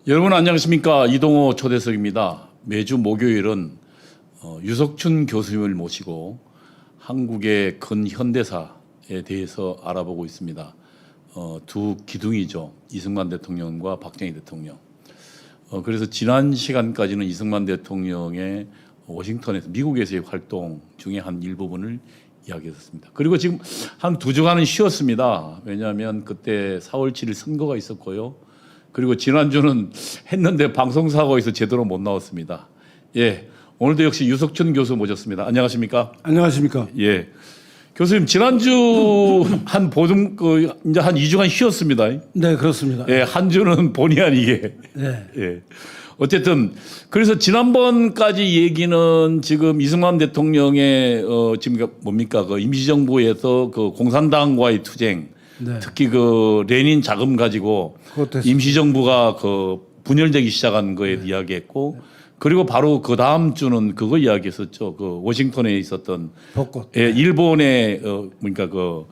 여러분 안녕하십니까. 이동호 초대석입니다. 매주 목요일은 유석춘 교수님을 모시고 한국의 근현대사에 대해서 알아보고 있습니다. 두 기둥이죠. 이승만 대통령과 박정희 대통령. 그래서 지난 시간까지는 이승만 대통령의 워싱턴에서 미국에서의 활동 중에 한 일부분을 이야기했습니다. 그리고 지금 한 두 주간은 쉬었습니다. 왜냐하면 그때 4월 7일 선거가 있었고요. 그리고 지난주는 했는데 방송사고에서 제대로 못 나왔습니다. 예, 오늘도 역시 유석춘 교수 모셨습니다. 안녕하십니까? 안녕하십니까? 예, 교수님 지난주 한 보름 이제 한 2주간 쉬었습니다. 네, 그렇습니다. 예, 한 주는 본의 아니게. 네. 예. 어쨌든 그래서 지난번까지 얘기는 지금 이승만 대통령의 지금 뭡니까 그 임시정부에서 그 공산당과의 투쟁, 네. 특히 그 레닌 자금 가지고 임시정부가 그 분열되기 시작한 거에 이야기했고, 그리고 바로 그 다음 주는 그거 이야기했었죠. 그 워싱턴에 있었던 벚꽃. 예, 일본의 그러니까 그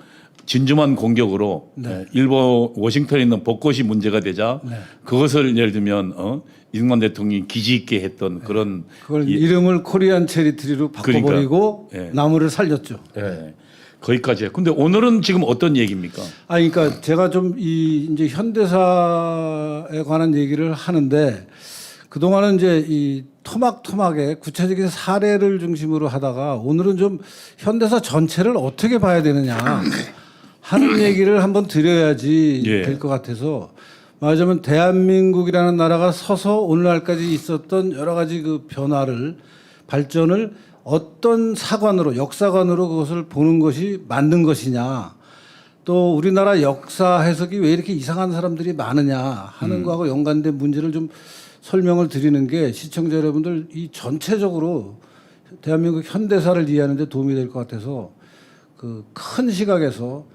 진주만 공격으로 일본 워싱턴에 있는 벚꽃이 문제가 되자 그것을 예를 들면 이승만 대통령이 기지 있게 했던 그런 그걸 이름을 코리안 체리트리로 바꿔버리고 나무를 살렸죠. 예, 거기까지. 근데 오늘은 지금 어떤 얘기입니까? 그러니까 제가 좀 이제 현대사에 관한 얘기를 하는데 그 동안은 이제 이 토막토막의 구체적인 사례를 중심으로 하다가 오늘은 좀 현대사 전체를 어떻게 봐야 되느냐 하는 얘기를 한번 드려야지 될 것 같아서. 말하자면 대한민국이라는 나라가 서서 오늘날까지 있었던 여러 가지 그 변화를 발전을 어떤 사관으로 역사관으로 그것을 보는 것이 맞는 것이냐, 또 우리나라 역사 해석이 왜 이렇게 이상한 사람들이 많으냐 하는 거하고 연관된 문제를 좀 설명을 드리는 게 시청자 여러분들 이 전체적으로 대한민국 현대사를 이해하는 데 도움이 될 것 같아서 그 큰 시각에서,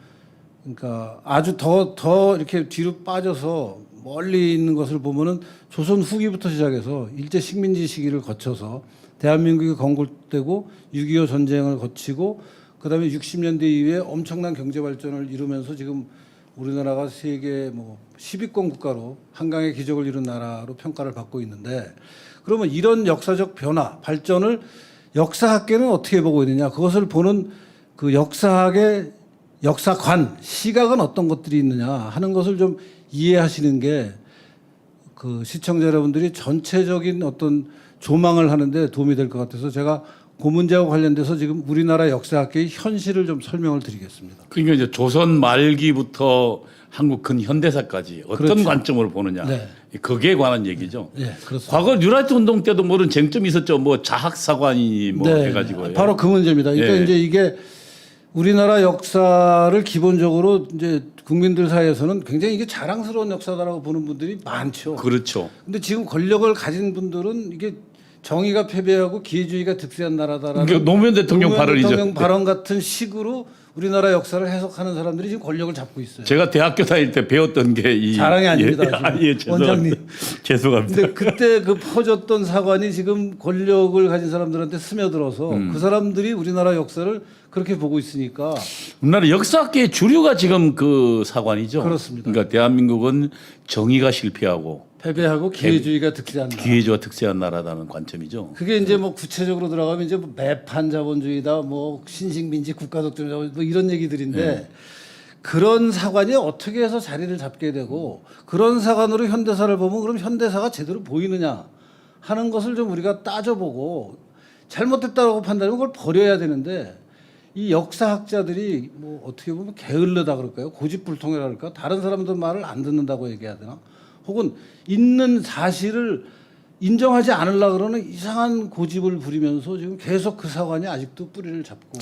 그러니까 아주 더 이렇게 뒤로 빠져서 멀리 있는 것을 보면은 조선 후기부터 시작해서 일제 식민지 시기를 거쳐서 대한민국이 건국되고 6.25 전쟁을 거치고 그다음에 60년대 이후에 엄청난 경제 발전을 이루면서 지금 우리나라가 세계 뭐 10위권 국가로 한강의 기적을 이룬 나라로 평가를 받고 있는데, 그러면 이런 역사적 변화, 발전을 역사학계는 어떻게 보고 있느냐, 그것을 보는 그 역사학의 역사관, 시각은 어떤 것들이 있느냐 하는 것을 좀 이해하시는 게 그 시청자 여러분들이 전체적인 어떤 조망을 하는데 도움이 될 것 같아서 제가 그 문제와 관련돼서 지금 우리나라 역사학계의 현실을 좀 설명을 드리겠습니다. 그러니까 이제 조선 말기부터 한국 근현대사까지 어떤 관점으로 보느냐, 거기에 관한 얘기죠. 네, 그렇습니다. 과거 뉴라이트 운동 때도 뭐는 쟁점이 있었죠. 뭐 자학사관이 뭐 해가지고요. 바로 그 문제입니다. 그러니까 이제 이게 우리나라 역사를 기본적으로 이제 국민들 사이에서는 굉장히 이게 자랑스러운 역사다라고 보는 분들이 많죠. 그렇죠. 근데 지금 권력을 가진 분들은 이게 정의가 패배하고 기회주의가 득세한 나라다라는 그러니까 노무현 대통령 발언이죠. 대통령 발언 같은 식으로 우리나라 역사를 해석하는 사람들이 지금 권력을 잡고 있어요. 제가 대학교 다닐 때 배웠던 게 이 자랑이 아닙니다. 원장님. 죄송합니다. 근데 그때 그 퍼졌던 사관이 지금 권력을 가진 사람들한테 스며들어서 그 사람들이 우리나라 역사를 그렇게 보고 있으니까. 우리나라 역사학계의 주류가 지금 그 사관이죠. 그렇습니다. 그러니까 대한민국은 정의가 실패하고 패배하고 기회주의가 득세한 나라. 기회주의가 득세한 나라라는 관점이죠. 그게 이제 뭐 구체적으로 들어가면 이제 뭐 매판 자본주의다, 뭐 신식민지 국가적 자본주의 뭐 이런 얘기들인데 그런 사관이 어떻게 해서 자리를 잡게 되고 그런 사관으로 현대사를 보면 그럼 현대사가 제대로 보이느냐 하는 것을 좀 우리가 따져보고 잘못됐다고 판단하면 그걸 버려야 되는데, 이 역사학자들이 뭐 어떻게 보면 게을르다 그럴까요? 고집불통이라 그럴까? 다른 사람들 말을 안 듣는다고 얘기해야 되나? 혹은 있는 사실을 인정하지 않으려고 그러는 이상한 고집을 부리면서 지금 계속 그 사관이 아직도 뿌리를 잡고.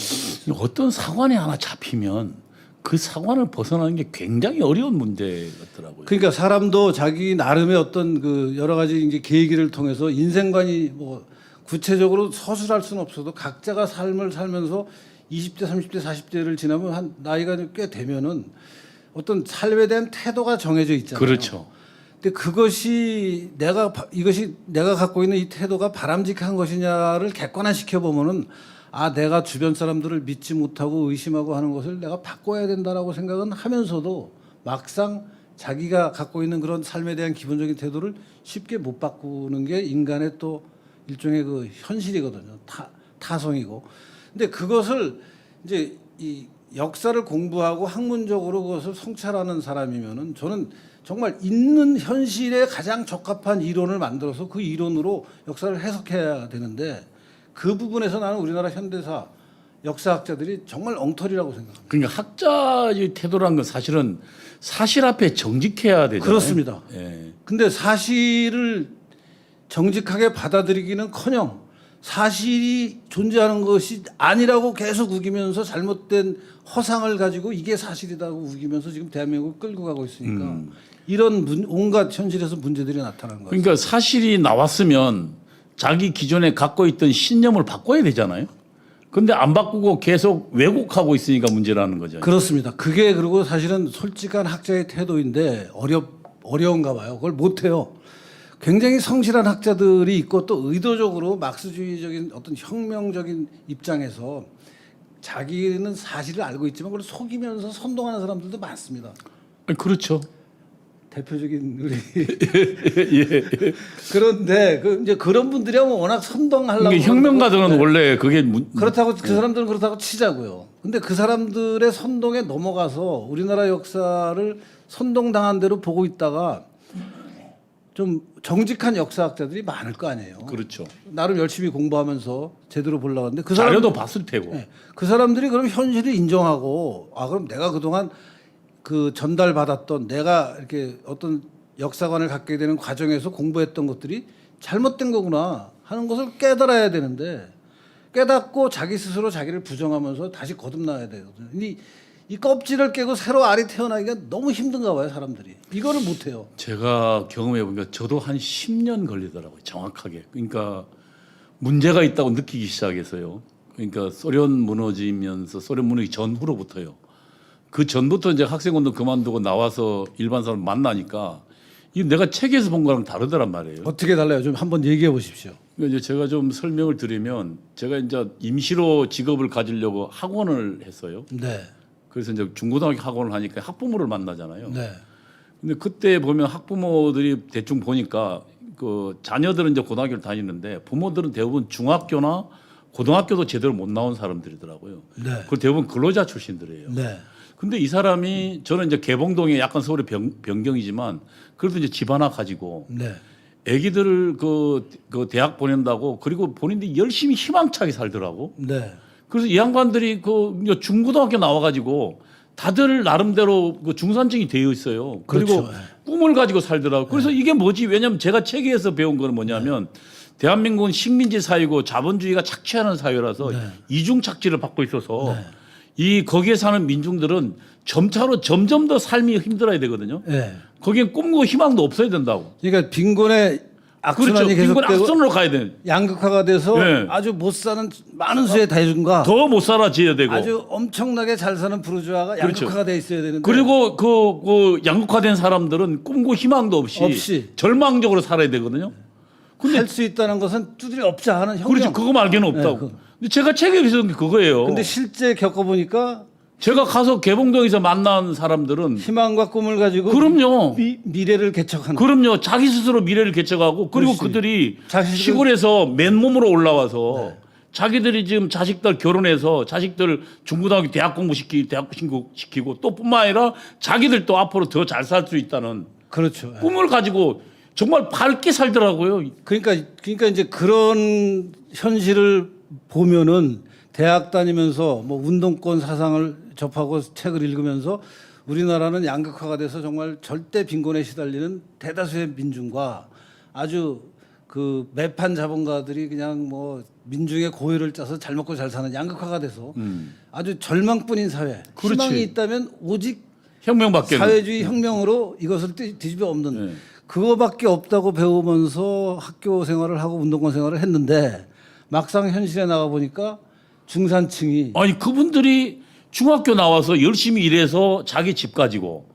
어떤 사관이 하나 잡히면 그 사관을 벗어나는 게 굉장히 어려운 문제 같더라고요. 그러니까 사람도 자기 나름의 어떤 그 여러 가지 이제 계기를 통해서 인생관이 뭐 구체적으로 서술할 수는 없어도 각자가 삶을 살면서 20대, 30대, 40대를 지나면 한 나이가 꽤 되면은 어떤 삶에 대한 태도가 정해져 있잖아요. 그렇죠. 근데 이것이 내가 갖고 있는 이 태도가 바람직한 것이냐를 객관화시켜 보면은 내가 주변 사람들을 믿지 못하고 의심하고 하는 것을 내가 바꿔야 된다라고 생각은 하면서도 막상 자기가 갖고 있는 그런 삶에 대한 기본적인 태도를 쉽게 못 바꾸는 게 인간의 또 일종의 그 현실이거든요. 타성이고. 근데 그것을 이제 이 역사를 공부하고 학문적으로 그것을 성찰하는 사람이면은 저는 정말 있는 현실에 가장 적합한 이론을 만들어서 그 이론으로 역사를 해석해야 되는데 그 부분에서 나는 우리나라 현대사 역사학자들이 정말 엉터리라고 생각합니다. 그러니까 학자의 태도라는 건 사실은 사실 앞에 정직해야 되잖아요. 그렇습니다. 예. 근데 사실을 정직하게 받아들이기는커녕 사실이 존재하는 것이 아니라고 계속 우기면서 잘못된 허상을 가지고 이게 사실이라고 우기면서 지금 대한민국을 끌고 가고 있으니까 이런 온갖 현실에서 문제들이 나타나는 거예요. 그러니까 사실이 나왔으면 자기 기존에 갖고 있던 신념을 바꿔야 되잖아요. 근데 안 바꾸고 계속 왜곡하고 있으니까 문제라는 거죠. 그렇습니다. 그게 그리고 사실은 솔직한 학자의 태도인데 어려운가 봐요. 그걸 못 해요. 굉장히 성실한 학자들이 있고 또 의도적으로 막스주의적인 어떤 혁명적인 입장에서 자기는 사실을 알고 있지만 그걸 속이면서 선동하는 사람들도 많습니다. 그렇죠. 대표적인 우리 그런데 이제 그런 분들이 하면 워낙 선동하려고 그러니까 혁명가들은 원래 그게 그렇다고 그 사람들은 그렇다고 치자고요. 근데 그 사람들의 선동에 넘어가서 우리나라 역사를 선동당한 대로 보고 있다가 좀 정직한 역사학자들이 많을 거 아니에요. 그렇죠. 나름 열심히 공부하면서 제대로 보려고 하는데 그 자료도 봤을 테고. 네, 그 사람들이 그럼 현실을 인정하고 그럼 내가 그동안 그 전달받았던 내가 이렇게 어떤 역사관을 갖게 되는 과정에서 공부했던 것들이 잘못된 거구나 하는 것을 깨달아야 되는데 깨닫고 자기 스스로 자기를 부정하면서 다시 거듭나야 되거든요. 이 껍질을 깨고 새로 알이 태어나기가 너무 힘든가 봐요, 사람들이. 이거를 못 해요. 제가 경험해 보니까 저도 한 10년 걸리더라고요, 정확하게. 그러니까 문제가 있다고 느끼기 시작해서요. 그러니까 소련 무너지면서 소련 무너지기 전후로부터요. 그 전부터 이제 학생운동 그만두고 나와서 일반 사람 만나니까 이 내가 책에서 본 거랑 다르더란 말이에요. 어떻게 달라요? 좀 한번 얘기해 보십시오. 그러니까 이제 제가 좀 설명을 드리면 제가 이제 임시로 직업을 가지려고 학원을 했어요. 네. 그래서 이제 중고등학교 학원을 하니까 학부모를 만나잖아요. 네. 근데 그때 보면 학부모들이 대충 보니까 그 자녀들은 이제 고등학교를 다니는데 부모들은 대부분 중학교나 고등학교도 제대로 못 나온 사람들이더라고요. 네. 그리고 대부분 근로자 출신들이에요. 네. 근데 이 사람이 저는 이제 개봉동에 약간 서울의 변경이지만 그래도 이제 집 하나 가지고 네. 애기들을 그 대학 보낸다고 그리고 본인들이 열심히 희망차게 살더라고. 네. 그래서 이 양반들이 그 중고등학교 나와가지고 다들 나름대로 그 중산층이 되어 있어요. 그리고 그렇죠. 꿈을 가지고 살더라고. 그래서 이게 뭐지? 왜냐하면 제가 책에서 배운 거는 뭐냐면 대한민국은 식민지 사회고 자본주의가 착취하는 사회라서 이중 착취를 받고 있어서 이 거기에 사는 민중들은 점차로 점점 더 삶이 힘들어야 되거든요. 네. 거기엔 꿈과 희망도 없어야 된다고. 그러니까 빈곤의 악순환이 그렇죠. 빈곤 계속되고 악순으로 가야 돼. 양극화가 돼서 네. 아주 못 사는 많은 수의 대중과 더 못 살아져야 되고. 아주 엄청나게 잘 사는 부르주아가 그렇죠. 양극화가 돼 있어야 되는데 그리고 그 양극화된 사람들은 꿈과 희망도 없이 절망적으로 살아야 되거든요. 근데 할 수 있다는 것은 두드려 없자 하는 혁명. 그렇죠. 그거 말고는 없다고. 네, 근데 제가 책에 쓴 게 그거예요. 근데 실제 겪어보니까 제가 가서 개봉동에서 만난 사람들은 희망과 꿈을 가지고 그럼요. 미래를 개척하는. 그럼요. 자기 스스로 미래를 개척하고 그리고 그렇지. 그들이 자식을- 시골에서 맨몸으로 올라와서 자기들이 지금 자식들 결혼해서 자식들 중고등학교 대학 시키고 또 뿐만 아니라 자기들 또 앞으로 더 잘 살 수 있다는 그렇죠. 꿈을 가지고 정말 밝게 살더라고요. 그러니까 이제 그런 현실을 보면은 대학 다니면서 뭐 운동권 사상을 접하고 책을 읽으면서 우리나라는 양극화가 돼서 정말 절대 빈곤에 시달리는 대다수의 민중과 아주 그 매판 자본가들이 그냥 뭐 민중의 고유를 짜서 잘 먹고 잘 사는 양극화가 돼서 아주 절망뿐인 사회. 그렇지. 희망이 있다면 오직 혁명밖에 사회주의 혁명으로 이것을 뒤집어 엎는 네. 그거밖에 없다고 배우면서 학교 생활을 하고 운동권 생활을 했는데 막상 현실에 나가 보니까 중산층이 아니 그분들이 중학교 나와서 열심히 일해서 자기 집 가지고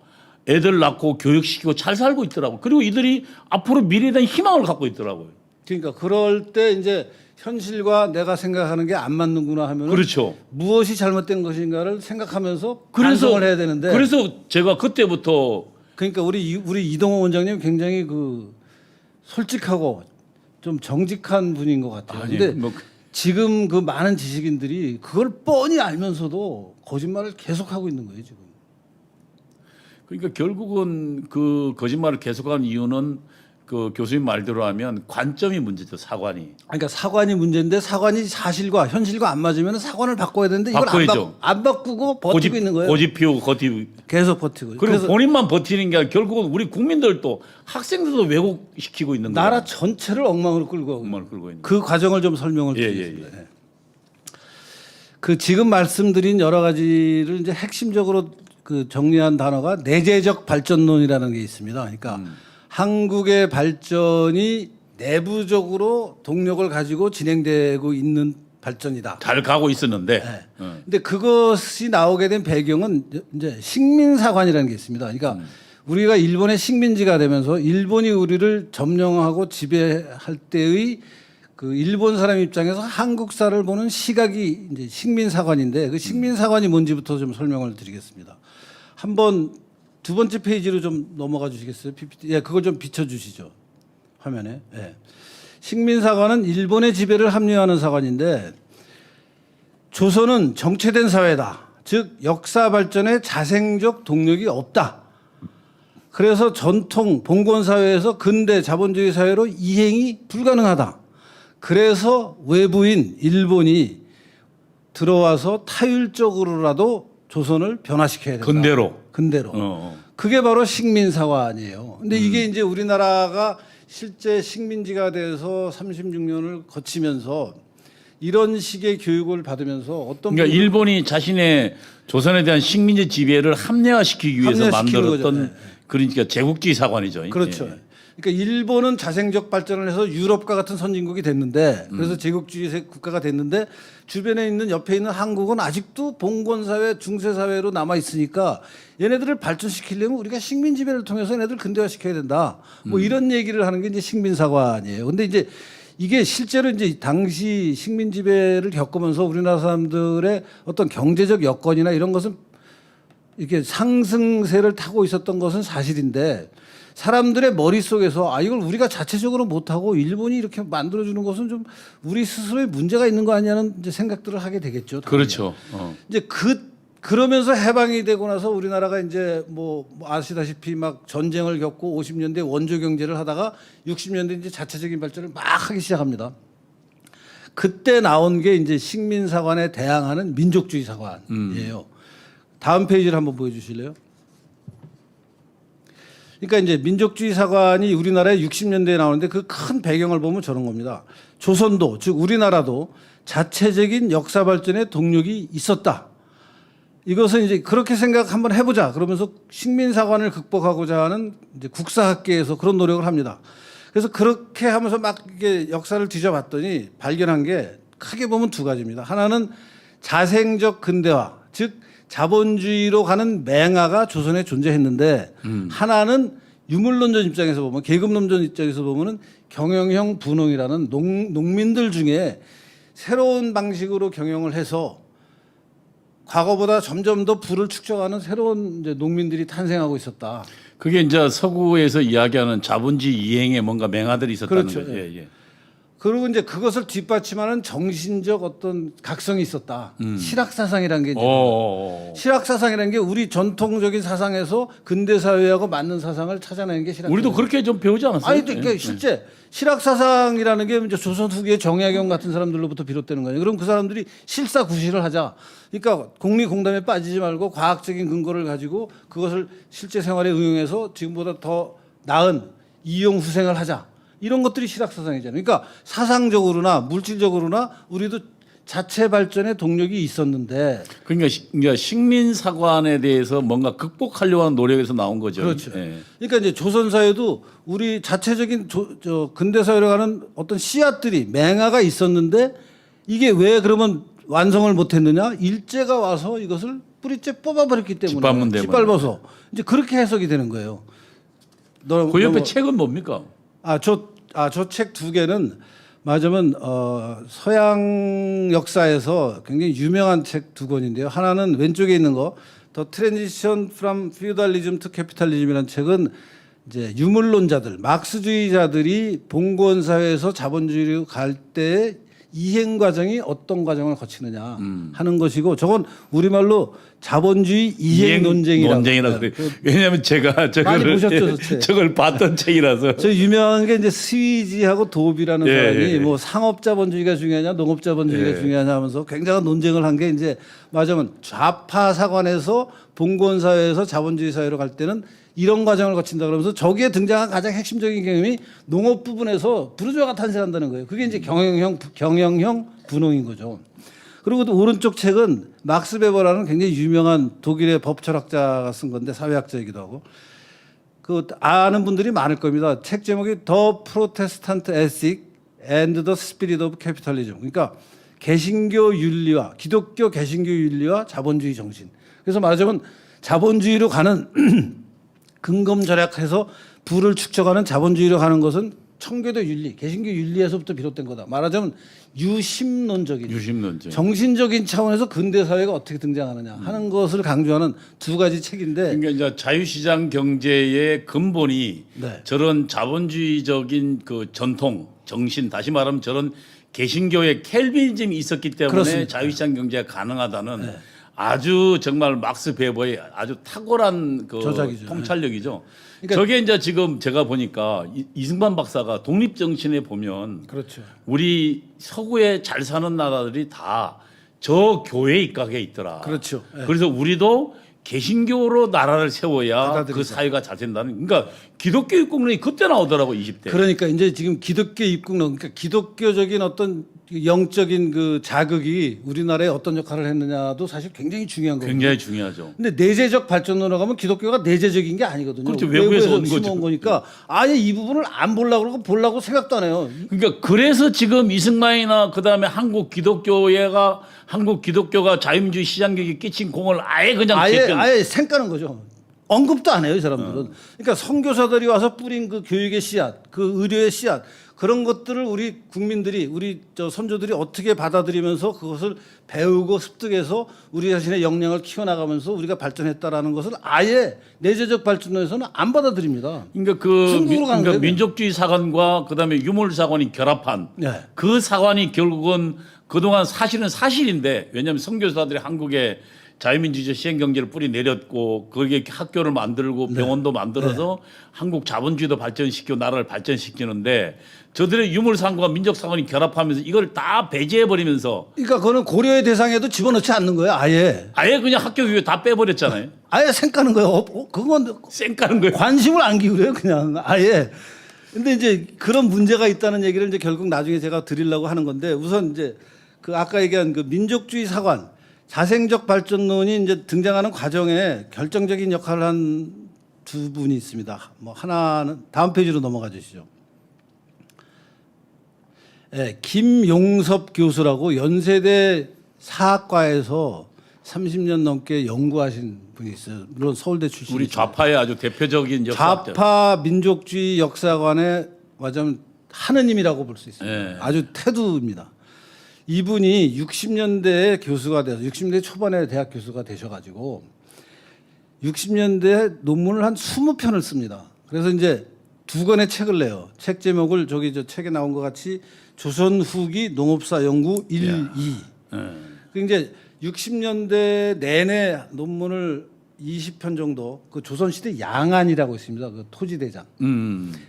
애들 낳고 교육시키고 잘 살고 있더라고. 그리고 이들이 앞으로 미래에 대한 희망을 갖고 있더라고요. 그러니까 그럴 때 이제 현실과 내가 생각하는 게 안 맞는구나 하면 그렇죠. 무엇이 잘못된 것인가를 생각하면서 그래서 반성을 해야 되는데 그래서 제가 그때부터 그러니까 우리 이동호 원장님 굉장히 그 솔직하고 좀 정직한 분인 것 같아요. 아니, 근데 뭐 지금 그 많은 지식인들이 그걸 뻔히 알면서도 거짓말을 계속하고 있는 거예요 지금. 그러니까 결국은 그 거짓말을 계속하는 이유는 그 교수님 말대로 하면 관점이 문제죠. 사관이. 그러니까 사관이 문제인데 사관이 사실과 현실과 안 맞으면 사관을 바꿔야 되는데 이걸 바꿔야죠. 안 바꾸고 버티고 있는 거예요. 고집 피우고 거듭. 계속 버티고. 그리고 그래서 본인만 버티는 게 아니라 결국은 우리 국민들도 학생들도 왜곡시키고 있는 거예요. 나라 전체를 엉망으로 끌고 가고 엉망을 끌고 있는. 그 과정을 좀 설명을 예, 드리겠습니다. 예. 그 지금 말씀드린 여러 가지를 이제 핵심적으로 그 정리한 단어가 내재적 발전론이라는 게 있습니다. 그러니까 한국의 발전이 내부적으로 동력을 가지고 진행되고 있는 발전이다. 잘 가고 있었는데. 네. 근데 그것이 나오게 된 배경은 이제 식민사관이라는 게 있습니다. 그러니까 우리가 일본의 식민지가 되면서 일본이 우리를 점령하고 지배할 때의 그 일본 사람 입장에서 한국사를 보는 시각이 이제 식민사관인데 그 식민사관이 뭔지부터 좀 설명을 드리겠습니다. 한번 두 번째 페이지로 좀 넘어가 주시겠어요? PPT. 예, 그걸 좀 비춰 주시죠. 화면에. 예. 식민사관은 일본의 지배를 합리화하는 사관인데 조선은 정체된 사회다. 즉 역사 발전에 자생적 동력이 없다. 그래서 전통 봉건 사회에서 근대 자본주의 사회로 이행이 불가능하다. 그래서 외부인 일본이 들어와서 타율적으로라도 조선을 변화시켜야 된다. 근대로. 그게 바로 식민사관이에요. 근데 이게 이제 우리나라가 실제 식민지가 돼서 36년을 거치면서 이런 식의 교육을 받으면서 어떤 그러니까 일본이 자신의 조선에 대한 식민지 지배를 합리화시키기 위해서 합리화시키는 만들었던 거죠. 네. 그러니까 제국주의 사관이죠. 그렇죠. 예. 그러니까 일본은 자생적 발전을 해서 유럽과 같은 선진국이 됐는데 그래서 제국주의 국가가 됐는데 주변에 있는 옆에 있는 한국은 아직도 봉건사회 중세사회로 남아 있으니까 얘네들을 발전시키려면 우리가 식민 지배를 통해서 얘네들 근대화시켜야 된다. 뭐 이런 얘기를 하는 게 이제 식민사관이에요. 근데 이제 이게 실제로 이제 당시 식민 지배를 겪으면서 우리나라 사람들의 어떤 경제적 여건이나 이런 것은 이렇게 상승세를 타고 있었던 것은 사실인데 사람들의 머릿속에서 아 이걸 우리가 자체적으로 못하고 일본이 이렇게 만들어주는 것은 좀 우리 스스로의 문제가 있는 거 아니냐는 이제 생각들을 하게 되겠죠. 당연히. 그렇죠. 이제 그러면서 해방이 되고 나서 우리나라가 이제 뭐 아시다시피 막 전쟁을 겪고 50년대 원조 경제를 하다가 60년대 이제 자체적인 발전을 막 하기 시작합니다. 그때 나온 게 이제 식민사관에 대항하는 민족주의 사관이에요. 다음 페이지를 한번 보여주실래요? 그러니까 이제 민족주의 사관이 우리나라에 60년대에 나오는데 그 큰 배경을 보면 저런 겁니다. 조선도 즉 우리나라도 자체적인 역사 발전의 동력이 있었다. 이것은 이제 그렇게 생각 한번 해보자. 그러면서 식민사관을 극복하고자 하는 이제 국사학계에서 그런 노력을 합니다. 그래서 그렇게 하면서 막 이게 역사를 뒤져봤더니 발견한 게 크게 보면 두 가지입니다. 하나는 자생적 근대화, 즉 자본주의로 가는 맹아가 조선에 존재했는데 하나는 유물론전 입장에서 보면 계급론전 입장에서 보면은 경영형 분홍이라는 농민들 중에 새로운 방식으로 경영을 해서 과거보다 점점 더 부를 축적하는 새로운 이제 농민들이 탄생하고 있었다. 그게 이제 서구에서 이야기하는 자본주의 이행에 뭔가 맹아들이 있었다는 그렇죠. 거죠. 예. 그리고 이제 그것을 뒷받침하는 정신적 어떤 각성이 있었다. 실학사상이라는 게 이제 실학사상이라는 게 우리 전통적인 사상에서 근대 사회하고 맞는 사상을 찾아내는 게 실학. 우리도 그렇게 좀 배우지 않았어요? 아니, 그러니까 실제 실학사상이라는 게 이제 조선 후기의 정약용 같은 사람들로부터 비롯되는 거예요. 그럼 그 사람들이 실사구시를 하자. 그러니까 공리공담에 빠지지 말고 과학적인 근거를 가지고 그것을 실제 생활에 응용해서 지금보다 더 나은 이용후생을 하자. 이런 것들이 실학사상이잖아요. 그러니까 사상적으로나 물질적으로나 우리도 자체 발전의 동력이 있었는데. 그러니까 식민사관에 대해서 뭔가 극복하려고 하는 노력에서 나온 거죠. 그렇죠. 예. 그러니까 이제 조선사회도 우리 자체적인 근대사회로 가는 어떤 씨앗들이 맹아가 있었는데 이게 왜 그러면 완성을 못했느냐? 일제가 와서 이것을 뿌리째 뽑아버렸기 때문에. 짓밟아서. 이제 그렇게 해석이 되는 거예요. 그 옆에 책은 뭡니까? 저 책 두 개는 맞으면 서양 역사에서 굉장히 유명한 책 두 권인데요. 하나는 왼쪽에 있는 거 The Transition from Feudalism to Capitalism이라는 책은 이제 유물론자들, 막스주의자들이 봉건 사회에서 자본주의로 갈 때 이행 과정이 어떤 과정을 거치느냐 하는 것이고, 저건 우리말로 자본주의 이행 논쟁이라고. 그래요. 왜냐하면 제가 많이 보셨죠, 저 책? 저걸 봤던 책이라서. 저 유명한 게 이제 스위지하고 도비라는 예, 사람이 예. 뭐 상업자본주의가 중요하냐 농업자본주의가 예. 중요하냐 하면서 굉장한 논쟁을 한 게, 이제 말하자면 좌파 사관에서 봉건 사회에서 자본주의 사회로 갈 때는 이런 과정을 거친다 그러면서 저기에 등장한 가장 핵심적인 개념이 농업 부분에서 부르주아가 탄생한다는 거예요. 그게 이제 경영형 분홍인 거죠. 그리고 또 오른쪽 책은 막스 베버라는 굉장히 유명한 독일의 법철학자가 쓴 건데, 사회학자이기도 하고, 그 아는 분들이 많을 겁니다. 책 제목이 The Protestant Ethic and the Spirit of Capitalism. 그러니까 개신교 윤리와 기독교 개신교 윤리와 자본주의 정신. 그래서 말하자면 자본주의로 가는 근검절약해서 부를 축적하는 자본주의로 가는 것은 청교도 윤리, 개신교 윤리에서부터 비롯된 거다. 말하자면 유심론적인, 유심론적. 정신적인 차원에서 근대 사회가 어떻게 등장하느냐 하는 것을 강조하는 두 가지 책인데, 그러니까 이제 자유시장 경제의 근본이 네. 저런 자본주의적인 그 전통 정신, 다시 말하면 저런 개신교의 켈빈즘이 있었기 때문에 그렇습니다. 자유시장 경제가 가능하다는 아주 정말 막스 베버의 아주 탁월한 그 저작이죠. 통찰력이죠. 그러니까 저게 이제 지금 제가 보니까 이승만 박사가 독립정신에 보면 그렇죠. 우리 서구에 잘 사는 나라들이 다 저 교회에 입각해 있더라. 그렇죠. 예. 그래서 우리도 개신교로 나라를 세워야 받아들이자. 그 사회가 잘 된다는. 그러니까 기독교 입국론이 그때 나오더라고 20대. 그러니까 이제 지금 기독교 입국론, 그러니까 기독교적인 어떤 영적인 그 자극이 우리나라에 어떤 역할을 했느냐도 사실 굉장히 중요한 거거든요. 굉장히 중요하죠. 근데 내재적 발전으로 가면 기독교가 내재적인 게 아니거든요. 그렇죠. 외부에서 온 심어온 거죠. 거니까 아예 이 부분을 안 보려고 그러고 보려고 생각도 안 해요. 그러니까 그래서 지금 이승만이나 그다음에 한국 기독교가 자유민주주의 시장경에 끼친 공을 아예 그냥 아예 생까는 거죠. 언급도 안 해요, 이 사람들은. 그러니까 선교사들이 와서 뿌린 그 교육의 씨앗, 그 의료의 씨앗, 그런 것들을 우리 국민들이, 우리 저 선조들이 어떻게 받아들이면서 그것을 배우고 습득해서 우리 자신의 역량을 키워나가면서 우리가 발전했다라는 것을 아예 내재적 발전에서는 안 받아들입니다. 그러니까 중국으로 가는 거예요. 민족주의 사관과 그다음에 유물 사관이 결합한 네. 그 사관이 결국은 그동안 사실은 사실인데, 왜냐하면 선교사들이 한국에 자유민주주의 시행경제를 뿌리 내렸고 거기에 학교를 만들고 병원도 만들어서 한국 자본주의도 발전시키고 나라를 발전시키는데, 저들의 유물상과 민족상관이 결합하면서 이걸 다 배제해 버리면서 그러니까 그거는 고려의 대상에도 집어넣지 않는 거예요, 아예. 아예 그냥 학교 교육 다 빼버렸잖아요. 아예 생까는 거예요. 그건 쌩까는 거예요. 관심을 안 기울여요, 그냥 아예. 근데 이제 그런 문제가 있다는 얘기를 이제 결국 나중에 제가 드리려고 하는 건데, 우선 이제 그 아까 얘기한 그 민족주의 사관, 자생적 발전론이 이제 등장하는 과정에 결정적인 역할을 한 두 분이 있습니다. 뭐 하나는 다음 페이지로 넘어가 주시죠. 네, 김용섭 교수라고 연세대 사학과에서 30년 넘게 연구하신 분이 있어요. 물론 서울대 출신이죠. 우리 좌파의 아주 대표적인 역사학자. 좌파 민족주의 역사관의 말하자면 하느님이라고 볼 수 있습니다. 네. 아주 태두입니다. 이분이 60년대에 교수가 돼서 60년대 초반에 대학 교수가 되셔가지고 60년대에 논문을 한 20편을 씁니다. 그래서 이제 두 권의 책을 내요. 책 제목을 저기 저 책에 나온 것 같이 조선 후기 농업사 연구 1, 2. 그 이제 60년대 내내 논문을 20편 정도, 그 조선시대 양안이라고 있습니다. 그 토지대장.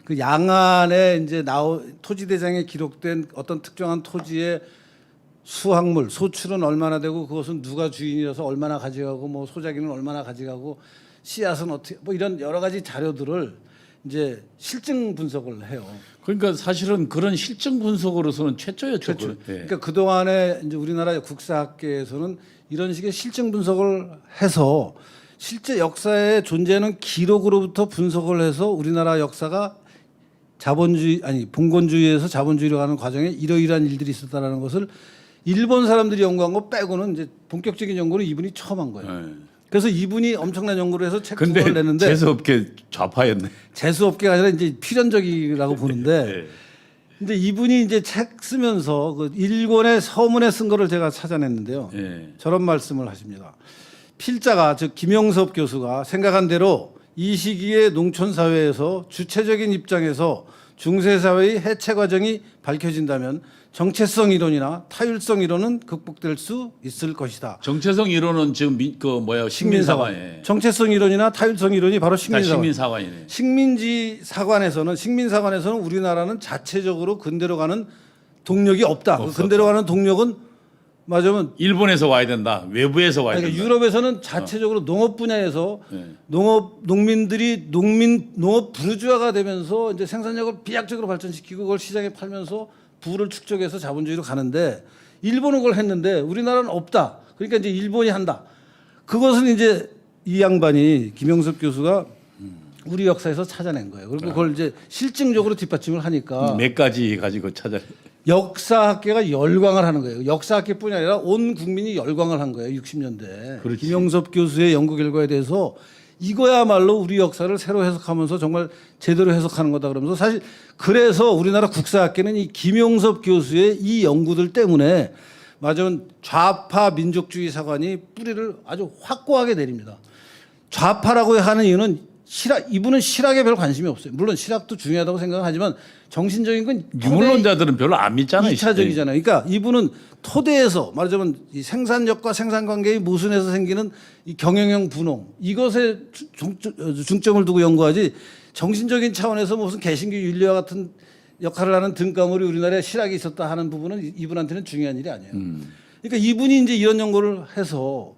그 양안에 이제 토지대장에 기록된 어떤 특정한 토지의 수확물, 소출은 얼마나 되고 그것은 누가 주인이어서 얼마나 가져가고 뭐 소작이는 얼마나 가져가고 씨앗은 어떻게, 뭐 이런 여러 가지 자료들을 이제 실증 분석을 해요. 그러니까 사실은 그런 실증 분석으로서는 최초였죠. 네. 그러니까 그 동안에 이제 우리나라 국사학계에서는 이런 식의 실증 분석을 해서 실제 역사에 존재하는 기록으로부터 분석을 해서 우리나라 역사가 봉건주의에서 자본주의로 가는 과정에 이러이러한 일들이 있었다라는 것을 일본 사람들이 연구한 거 빼고는 이제 본격적인 연구는 이분이 처음 한 거예요. 네. 그래서 이분이 엄청난 연구를 해서 책 두 근데 권을 냈는데 재수업계 좌파였네. 재수업계가 아니라 이제 필연적이라고 보는데 네. 근데 이분이 이제 책 쓰면서 그 일본의 서문에 쓴 거를 제가 찾아냈는데요. 네. 저런 말씀을 하십니다. 필자가 즉 김영섭 교수가 생각한 대로 이 시기에 농촌 사회에서 주체적인 입장에서 중세 사회의 해체 과정이 밝혀진다면 정체성 이론이나 타율성 이론은 극복될 수 있을 것이다. 정체성 이론은 지금 식민사관에 정체성 이론이나 타율성 이론이 바로 식민사관. 식민사관이네. 식민사관에서는 우리나라는 자체적으로 근대로 가는 동력이 없다. 그 근대로 가는 동력은 맞으면 일본에서 와야 된다. 외부에서 와야 그러니까 된다. 유럽에서는 자체적으로 농업 분야에서 네. 농민들이 농업 부르주아가 되면서 이제 생산력을 비약적으로 발전시키고 그걸 시장에 팔면서 부를 축적해서 자본주의로 가는데 일본은 그걸 했는데 우리나라는 없다. 그러니까 이제 일본이 한다. 그것은 이제 이 양반이 김영섭 교수가 우리 역사에서 찾아낸 거예요. 그리고 그걸 이제 실증적으로 뒷받침을 하니까 몇 가지 가지고 찾아. 역사학계가 열광을 하는 거예요. 역사학계뿐이 아니라 온 국민이 열광을 한 거예요. 60년대. 그렇지. 김영섭 교수의 연구 결과에 대해서 이거야말로 우리 역사를 새로 해석하면서 정말 제대로 해석하는 거다 그러면서 사실 그래서 우리나라 국사학계는 이 김영섭 교수의 이 연구들 때문에 맞으면 좌파 민족주의 사관이 뿌리를 아주 확고하게 내립니다. 좌파라고 하는 이유는 이분은 실학에 별 관심이 없어요. 물론 실학도 중요하다고 생각하지만 정신적인 건 유물론자들은 별로 안 믿잖아요. 2차적이잖아요. 그러니까 이분은 토대에서 말하자면 이 생산력과 생산관계의 모순에서 생기는 이 경영형 분홍 이것에 중점을 두고 연구하지 정신적인 차원에서 무슨 개신교 윤리와 같은 역할을 하는 등가물이 우리나라에 실학이 있었다 하는 부분은 이분한테는 중요한 일이 아니에요. 그러니까 이분이 이제 이런 연구를 해서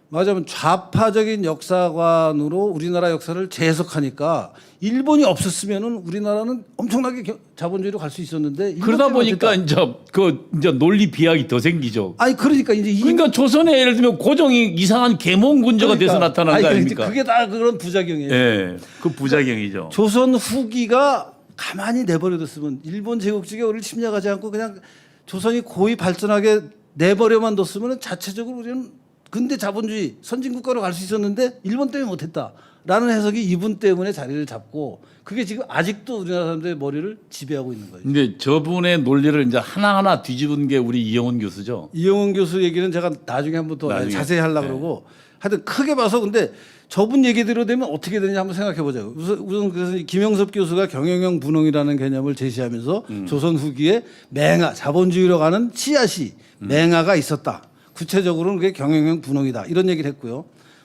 맞아면 좌파적인 역사관으로 우리나라 역사를 재해석하니까 일본이 없었으면은 우리나라는 엄청나게 자본주의로 갈 수 있었는데 그러다 보니까 이제 논리 비약이 더 생기죠. 아니 그러니까 이제 그러니까 조선에 예를 들면 고종이 이상한 계몽 군주가 돼서 나타난 거 아닙니까? 그게 다 그런 부작용이에요. 예, 그 부작용이죠. 조선 후기가 가만히 내버려뒀으면 일본 제국주의가 우리를 침략하지 않고 그냥 조선이 고이 발전하게 내버려만 뒀으면 자체적으로 우리는 근대 자본주의 선진국가로 갈 수 있었는데 일본 때문에 못했다라는 해석이 이분 때문에 자리를 잡고 그게 지금 아직도 우리나라 사람들의 머리를 지배하고 있는 거예요. 근데 저분의 논리를 이제 하나하나 뒤집은 게 우리 이영훈 교수죠. 이영훈 교수 얘기는 제가 나중에 한번 더 나중에. 자세히 하려고 그러고 하여튼 크게 봐서 근데 저분 얘기대로 되면 어떻게 되느냐 한번 생각해 보자고. 우선 그래서 김영섭 교수가 경영형 분홍이라는 개념을 제시하면서 조선 후기에 맹아 자본주의로 가는 씨앗이 맹아가 있었다. 구체적으로는 그게 경영형 분홍이다. 이런 얘기를 했고요.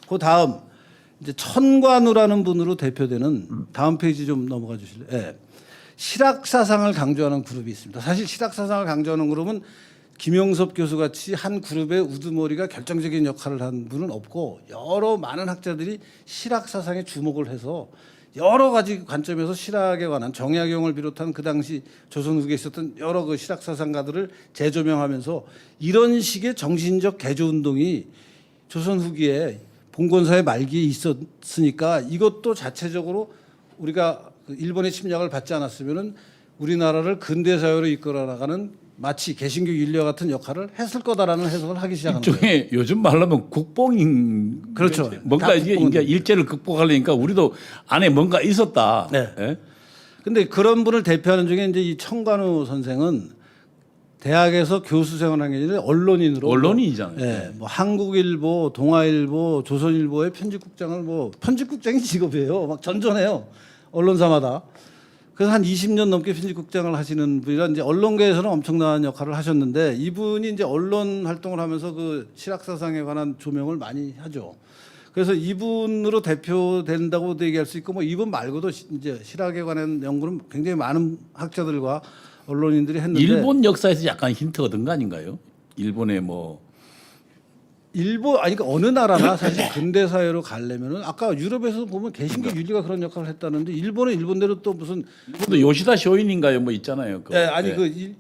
그 다음 이제 천관우라는 분으로 대표되는 다음 페이지 좀 넘어가 주실래요? 예. 실학 사상을 강조하는 그룹이 있습니다. 사실 실학 사상을 강조하는 그룹은 김영섭 교수 같이 한 그룹의 우두머리가 결정적인 역할을 한 분은 없고 여러 많은 학자들이 실학 사상에 주목을 해서 여러 가지 관점에서 실학에 관한 정약용을 비롯한 그 당시 조선 후기에 있었던 여러 그 실학 사상가들을 재조명하면서 이런 식의 정신적 개조 운동이 조선 후기에 봉건사의 말기에 있었으니까 이것도 자체적으로 우리가 그 일본의 침략을 받지 않았으면은 우리나라를 근대 사회로 이끌어 나가는 마치 개신교 윤리와 같은 역할을 했을 거다라는 해석을 하기 시작한 거예요. 일종의 요즘 말하면 국뽕인 그렇죠. 뭔가 다 이게 국뽕은 일제를 극복하려니까 우리도 안에 뭔가 있었다. 네. 예? 근데 그런 분을 대표하는 중에 이제 이 청관우 선생은 대학에서 교수 생활한 게 아니라 언론인으로 언론인이잖아요. 예, 뭐 한국일보, 동아일보, 조선일보의 편집국장을 편집국장이 직업이에요. 막 전전해요. 언론사마다. 그래서 한 20년 넘게 편집국장을 하시는 분이라 이제 언론계에서는 엄청난 역할을 하셨는데 이분이 이제 언론 활동을 하면서 그 실학사상에 관한 조명을 많이 하죠. 그래서 이분으로 대표된다고도 얘기할 수 있고 뭐 이분 말고도 이제 실학에 관한 연구는 굉장히 많은 학자들과 언론인들이 했는데 일본 역사에서 약간 힌트 얻은 거 아닌가요? 일본의 뭐 그러니까 어느 나라나 사실 근대 사회로 가려면은 아까 유럽에서 보면 개신교 윤리가 그런 역할을 했다는데 일본은 일본대로 또 무슨 또 요시다 쇼인인가요? 뭐 있잖아요. 그거.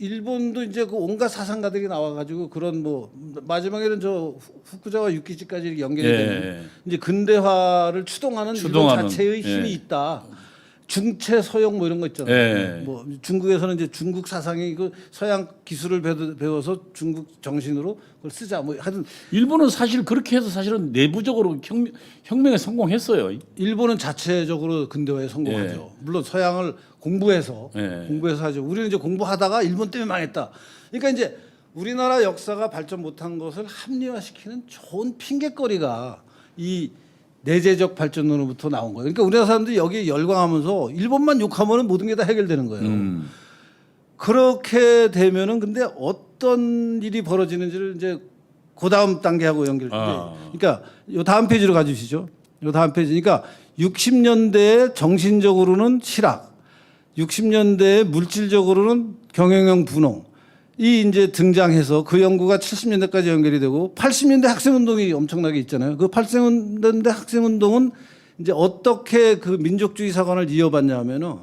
일본도 이제 그 온갖 사상가들이 나와가지고 그런 뭐 마지막에는 저 후쿠자와 유키치까지 연결이 되는 이제 근대화를 추동하는 일본 자체의 힘이 있다. 중체 서양 뭐 이런 거 있잖아요. 뭐 중국에서는 이제 중국 사상이 그 서양 기술을 배워서 중국 정신으로 그걸 쓰자. 뭐 하여튼 일본은 사실 그렇게 해서 사실은 내부적으로 혁명에 성공했어요. 일본은 자체적으로 근대화에 성공하죠. 물론 서양을 공부해서 하죠. 우리는 이제 공부하다가 일본 때문에 망했다. 그러니까 이제 우리나라 역사가 발전 못한 것을 합리화시키는 좋은 핑계거리가 이 내재적 발전론으로부터 나온 거예요. 그러니까 우리나라 사람들이 여기에 열광하면서 일본만 욕하면 모든 게 다 해결되는 거예요. 그렇게 되면은 근데 어떤 일이 벌어지는지를 이제 그 다음 단계하고 연결. 그러니까 요 다음 페이지로 가주시죠. 요 다음 페이지. 그러니까 60년대에 정신적으로는 실학, 60년대에 물질적으로는 경영형 분홍. 이 이제 등장해서 그 연구가 70년대까지 연결이 되고 80년대 학생운동이 엄청나게 있잖아요. 그 80년대 학생운동은 이제 어떻게 그 민족주의 사관을 이어받냐 하면은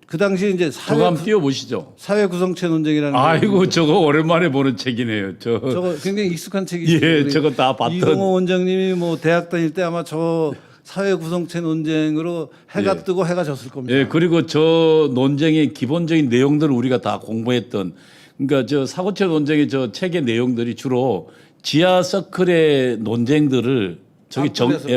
그 당시에 이제 저거 한번 띄워보시죠. 사회 구성체 논쟁이라는 아이고 저거 오랜만에 보는 책이네요. 저거 굉장히 익숙한 책이죠. 예, 저거 다 봤던. 이동호 원장님이 뭐 대학 다닐 때 아마 저 사회 구성체 논쟁으로 해가 예. 뜨고 해가 졌을 겁니다. 예, 그리고 저 논쟁의 기본적인 내용들을 우리가 다 공부했던, 그러니까 저 사고체 논쟁의 저 책의 내용들이 주로 지하 서클의 논쟁들을 저기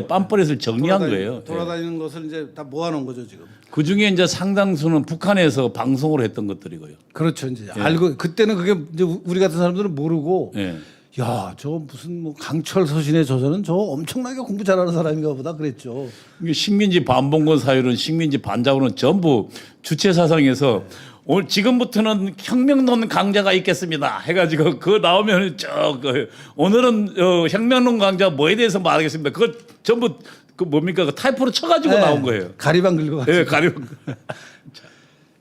팜플렛을 정리한 거예요. 돌아다니는 것을 이제 다 모아놓은 거죠 지금. 그 중에 이제 상당수는 북한에서 방송을 했던 것들이고요. 그렇죠 이제 알고 그때는 그게 이제 우리 같은 사람들은 모르고. 예. 야, 저 무슨 뭐 강철 서신의 저자는 저 엄청나게 공부 잘하는 사람인가 보다 그랬죠. 이게 식민지 반봉건 사유는 식민지 반작으로는 전부 주체 사상에서 오늘 지금부터는 혁명론 강자가 있겠습니다. 해가지고 그거 나오면 오늘은 혁명론 강자 뭐에 대해서 말하겠습니다. 그거 전부 그 뭡니까 그 타이포로 쳐가지고 나온 거예요. 가리방 긁어가지고. 예, 가리방.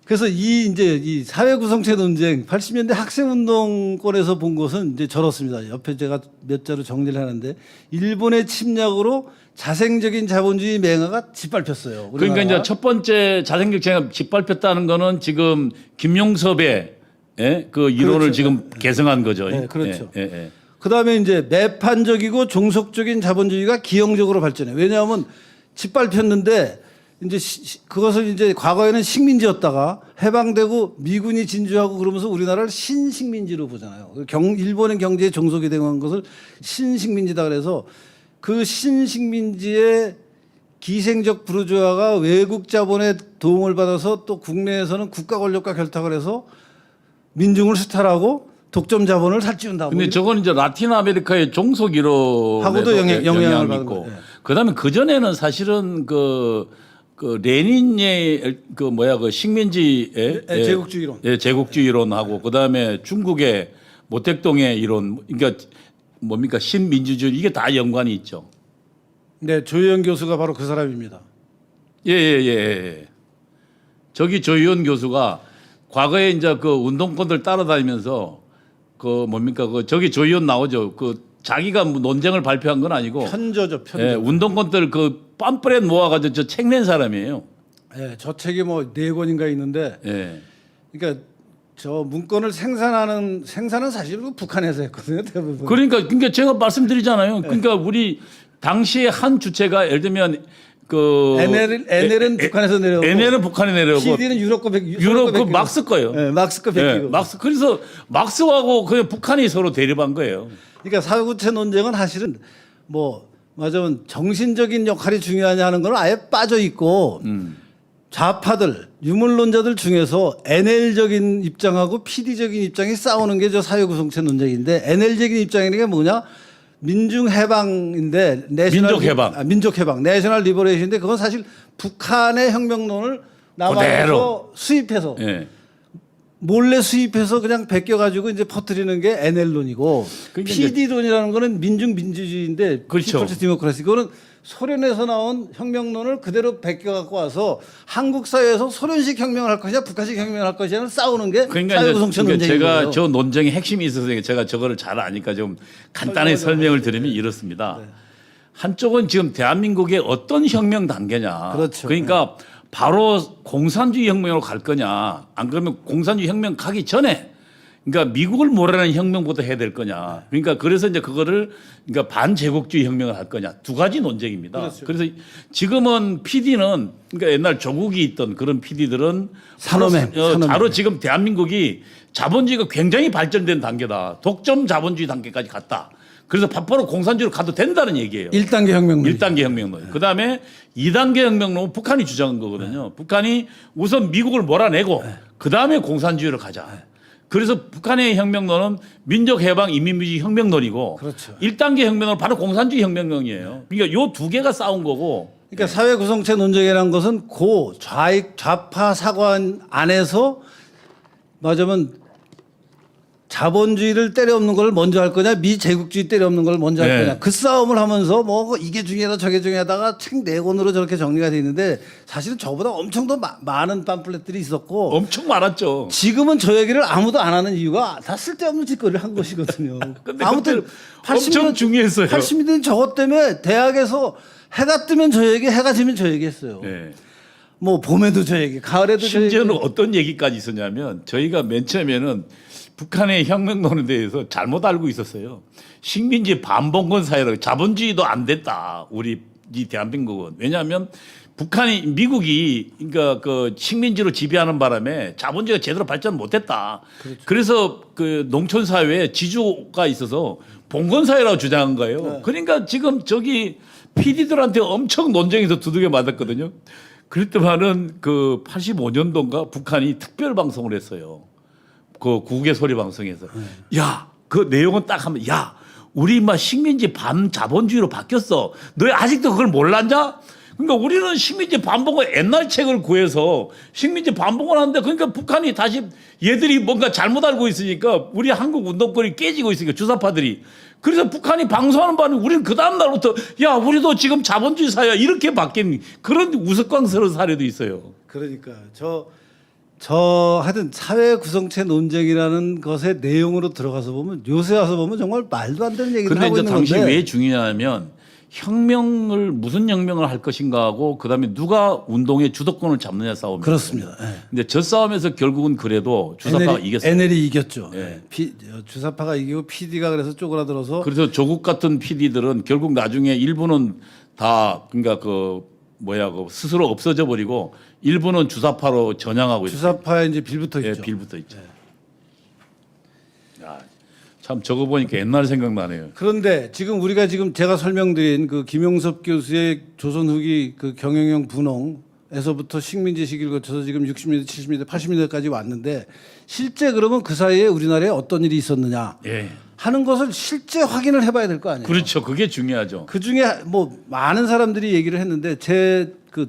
그래서 이 사회 구성체 논쟁 80년대 학생운동권에서 본 것은 이제 저렇습니다. 옆에 제가 몇 자로 정리를 하는데 일본의 침략으로 자생적인 자본주의 맹아가 짓밟혔어요. 그러니까 이제 첫 번째 자생적 제가 짓밟혔다는 거는 지금 김용섭의 그 이론을 그렇죠. 지금 개성한 거죠. 네, 그렇죠. 예, 예. 그다음에 이제 매판적이고 종속적인 자본주의가 기형적으로 발전해. 왜냐하면 짓밟혔는데 이제 그것을 이제 과거에는 식민지였다가 해방되고 미군이 진주하고 그러면서 우리나라를 신식민지로 보잖아요. 일본의 경제에 종속이 된 것을 신식민지다 그래서 그 신식민지의 기생적 부르주아가 외국 자본의 도움을 받아서 또 국내에서는 국가 권력과 결탁을 해서 민중을 수탈하고 독점 자본을 살찌운다. 근데 저건 이제 라틴 아메리카의 종속 이론에도 하고도 영향을 받은 있고, 거예요. 그다음에 그 전에는 사실은 그 레닌의 그 식민지의 제국주의 이론. 예, 제국주의 이론하고 그다음에 중국의 모택동의 이론, 그러니까 뭡니까 신민주주의 이게 다 연관이 있죠. 네, 조희연 교수가 바로 그 사람입니다. 예. 저기 조희연 교수가 과거에 이제 그 운동권들 따라다니면서 그 뭡니까 그 저기 조희연 나오죠. 그 자기가 논쟁을 발표한 건 아니고 편저죠, 편저. 예, 운동권들 그 팜플렛 모아가지고 저 책 낸 사람이에요. 예, 저 책이 뭐 4권인가 있는데, 예. 그러니까 저 문건을 생산은 사실은 북한에서 했거든요, 대부분. 그러니까 제가 말씀드리잖아요. 그러니까 우리 당시에 한 주체가 예를 들면 그 NL은 북한에서 내려오고, NL은 북한에 내려오고, PD는 유럽 그 막스 거예요. 예, 막스 거 예, 베끼고. 막스. 그래서 막스하고 그 북한이 서로 대립한 거예요. 그러니까 사회구체 논쟁은 사실은 뭐 맞아면 정신적인 역할이 중요하냐 하는 건 아예 빠져 있고 좌파들 유물론자들 중에서 NL적인 입장하고 PD적인 입장이 싸우는 게 저 사회구성체 논쟁인데 NL적인 입장이라는 게 뭐냐? 민중해방인데 민족해방 내셔널 리버레이션인데 그건 사실 북한의 혁명론을 남한에서 수입해서 예. 몰래 수입해서 그냥 베껴가지고 이제 퍼뜨리는 게 NL론이고 그러니까 PD론이라는 거는 민중민주주의인데 그렇죠. 피플스 디모크라시 그거는 소련에서 나온 혁명론을 그대로 베껴갖고 와서 한국 사회에서 소련식 혁명을 할 것이냐 북한식 혁명을 할 것이냐를 싸우는 게 사회구성체 논쟁인 제가 거예요. 저 논쟁의 핵심이 있어서 제가 저거를 잘 아니까 좀 간단히 설명을 드리면 이렇습니다. 한쪽은 지금 대한민국의 어떤 혁명 단계냐. 그렇죠. 그러니까 바로 공산주의 혁명으로 갈 거냐. 안 그러면 공산주의 혁명 가기 전에 그러니까 미국을 몰아내는 혁명부터 해야 될 거냐. 그러니까 그래서 이제 그거를 그러니까 반제국주의 혁명을 할 거냐. 두 가지 논쟁입니다. 그렇죠. 그래서 지금은 PD는 그러니까 옛날 조국이 있던 그런 PD들은 산업행. 바로 지금 대한민국이 자본주의가 굉장히 발전된 단계다. 독점 자본주의 단계까지 갔다. 그래서 바로 공산주의로 가도 된다는 얘기예요. 1단계 혁명론. 1단계 혁명론. 그다음에 2단계 혁명론은 북한이 주장한 거거든요. 북한이 우선 미국을 몰아내고 그다음에 공산주의로 가자. 그래서 북한의 혁명론은 민족해방 인민민주주의 혁명론이고 그렇죠. 1단계 혁명론은 바로 공산주의 혁명론이에요. 그러니까 요 두 개가 싸운 거고. 그러니까 사회 구성체 논쟁이라는 것은 고 좌파 사관 안에서 맞으면 자본주의를 때려엎는 걸 먼저 할 거냐 미제국주의 때려엎는 걸 먼저 할 네. 거냐 그 싸움을 하면서 뭐 이게 중요하다 저게 중요하다가 책 4권으로 저렇게 정리가 돼 있는데 사실은 저보다 엄청 더 많은 팜플렛들이 있었고 엄청 많았죠. 지금은 저 얘기를 아무도 안 하는 이유가 다 쓸데없는 짓거리를 한 것이거든요. 근데 아무튼 그때 엄청 중요했어요. 80년대 저것 때문에 대학에서 해가 뜨면 저 얘기, 해가 지면 저 얘기 했어요. 네. 뭐 봄에도 저 얘기, 가을에도 저 얘기. 심지어는 어떤 얘기까지 있었냐면 저희가 맨 처음에는 북한의 혁명론에 대해서 잘못 알고 있었어요. 식민지 반봉건 사회로 자본주의도 안 됐다. 우리 이 대한민국은. 왜냐하면 북한이 미국이 그러니까 그 식민지로 지배하는 바람에 자본주의가 제대로 발전 못했다. 그래서 그 농촌 사회에 지주가 있어서 봉건 사회라고 주장한 거예요. 네. 그러니까 지금 저기 PD들한테 엄청 논쟁에서 두들겨 맞았거든요. 그랬더만은 그 85년도인가 북한이 특별 방송을 했어요. 그 국외 소리 방송에서 야, 그 내용은 딱 하면 야, 우리 막 식민지 반자본주의로 바뀌었어. 너 아직도 그걸 몰랐냐? 그러니까 우리는 식민지 반봉을 옛날 책을 구해서 식민지 반봉을 하는데 그러니까 북한이 다시 얘들이 뭔가 잘못 알고 있으니까 우리 한국 운동권이 깨지고 있으니까 주사파들이 그래서 북한이 방송하는 바람에 우리는 그 다음 날부터 야, 우리도 지금 자본주의 사회야 이렇게 바뀐 그런 우스꽝스러운 사례도 있어요. 그러니까 저 하여튼 사회 구성체 논쟁이라는 것의 내용으로 들어가서 보면 요새 와서 보면 정말 말도 안 되는 얘기를 그런데 하고 이제 있는 당시 건데 왜 중요하냐면 혁명을 무슨 혁명을 할 것인가 하고 그다음에 누가 운동의 주도권을 잡느냐 싸움입니다. 그렇습니다. 예. 근데 저 싸움에서 결국은 그래도 주사파가 이겼어요. NL이 이겼죠. 예. 주사파가 이기고 PD가 그래서 쪼그라들어서 그래서 조국 같은 PD들은 결국 나중에 일부는 다 그러니까 그 뭐야 그 스스로 없어져 버리고 일부는 주사파로 전향하고 있어요. 주사파에 이제 빌붙어 예, 있죠. 빌붙어 있죠. 야, 참 저거 보니까 옛날 생각나네요. 그런데 지금 우리가 지금 제가 설명드린 그 김용섭 교수의 조선 후기 그 경영형 분홍에서부터 식민지 시기를 거쳐서 지금 60년대, 70년대, 80년대까지 왔는데 실제 그러면 그 사이에 우리나라에 어떤 일이 있었느냐 예. 하는 것을 실제 확인을 해봐야 될 거 아니에요. 그렇죠. 그게 중요하죠. 그 중에 뭐 많은 사람들이 얘기를 했는데 제 그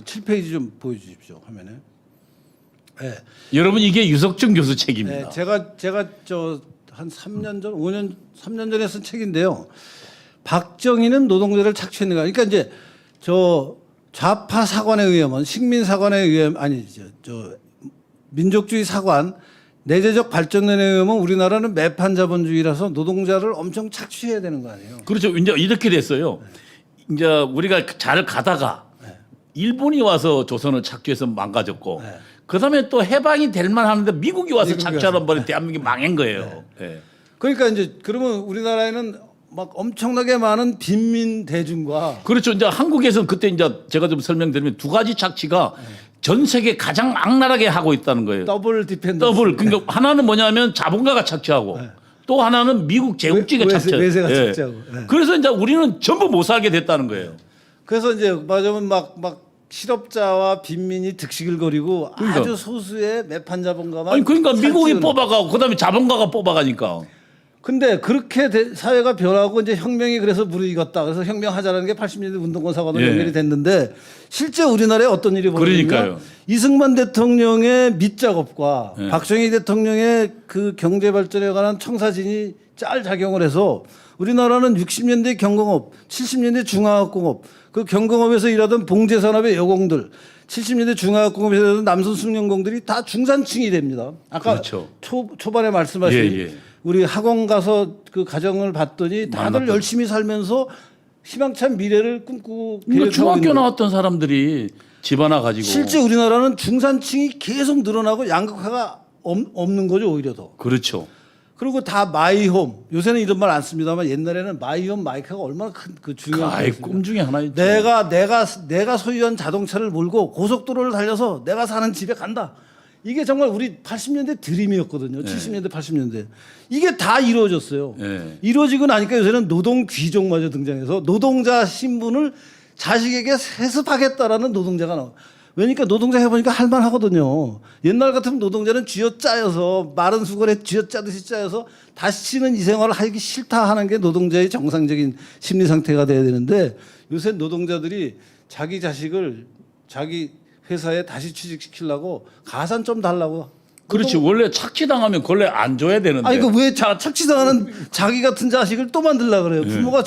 7페이지 좀 보여주십시오 화면에. 네. 여러분 이게 유석준 교수 책입니다. 네, 제가 저 한 3년 전, 3년 전에 쓴 책인데요. 박정희는 노동자를 착취했는가. 그러니까 이제 저 좌파 사관에 의하면 식민 사관에 의하면 아니 저 민족주의 사관 내재적 발전론에 의하면 우리나라는 매판 자본주의라서 노동자를 엄청 착취해야 되는 거 아니에요. 그렇죠. 이제 이렇게 됐어요. 이제 우리가 잘 가다가 일본이 와서 조선을 착취해서 망가졌고 그다음에 또 해방이 될 만하는데 미국이 와서 미국이 착취하는 바람에 대한민국이 망한 거예요. 예. 그러니까 이제 그러면 우리나라에는 막 엄청나게 많은 빈민 대중과 그렇죠. 이제 한국에서는 그때 이제 제가 좀 설명드리면 두 가지 착취가 전 세계 가장 악랄하게 하고 있다는 거예요. 더블 디펜던스. 더블. 그러니까 하나는 뭐냐면 자본가가 착취하고 또 하나는 미국 제국주의가 착취하고. 외세가 착취하고. 네. 그래서 이제 우리는 전부 못 살게 됐다는 거예요. 그래서 이제 맞으면 막 실업자와 빈민이 득식을 거리고 그러니까. 아주 소수의 매판 자본가만. 아니 그러니까 미국이 살찌우는. 뽑아가고 그다음에 자본가가 뽑아가니까. 근데 그렇게 사회가 변하고 이제 혁명이 그래서 무르익었다. 그래서 혁명하자는 게 80년대 운동권 사관으로 예. 연결이 됐는데 실제 우리나라에 어떤 일이 벌어졌냐? 그러니까요. 이승만 대통령의 밑작업과 예. 박정희 대통령의 그 경제 발전에 관한 청사진이 짤 작용을 해서 우리나라는 60년대 경공업, 70년대 중화학공업, 그 경공업에서 일하던 봉제산업의 여공들, 70년대 중화학공업에서 일하던 남선 숙련공들이 다 중산층이 됩니다. 아까 그렇죠. 초반에 말씀하신 예, 예. 우리 학원 가서 그 가정을 봤더니 다들 만났던. 열심히 살면서 희망찬 미래를 꿈꾸고 그러니까 계획하고 중학교 있는 나왔던 사람들이 집 하나 가지고. 실제 우리나라는 중산층이 계속 늘어나고 양극화가 없는 거죠 오히려 더. 그렇죠. 그리고 다 마이홈. 요새는 이런 말 안 씁니다만 옛날에는 마이홈 마이카가 얼마나 큰 그 중요한 아이 거였습니까? 꿈 중에 하나였죠. 내가 소유한 자동차를 몰고 고속도로를 달려서 내가 사는 집에 간다. 이게 정말 우리 80년대 드림이었거든요. 70년대, 80년대. 이게 다 이루어졌어요. 네. 이루어지고 나니까 요새는 노동 귀족마저 등장해서 노동자 신분을 자식에게 세습하겠다라는 노동자가 나와. 왜냐니까 노동자 해보니까 할만하거든요. 옛날 같으면 노동자는 쥐어짜여서 마른 수건에 쥐어짜듯이 짜여서 다시는 이 생활을 하기 싫다 하는 게 노동자의 정상적인 심리 상태가 돼야 되는데 요새 노동자들이 자기 자식을 자기 회사에 다시 취직시키려고 가산 좀 달라고. 그렇지. 원래 착취당하면 원래 안 줘야 되는데. 아니 그 왜 착취당하는 자기 같은 자식을 또 만들려 그래요. 부모가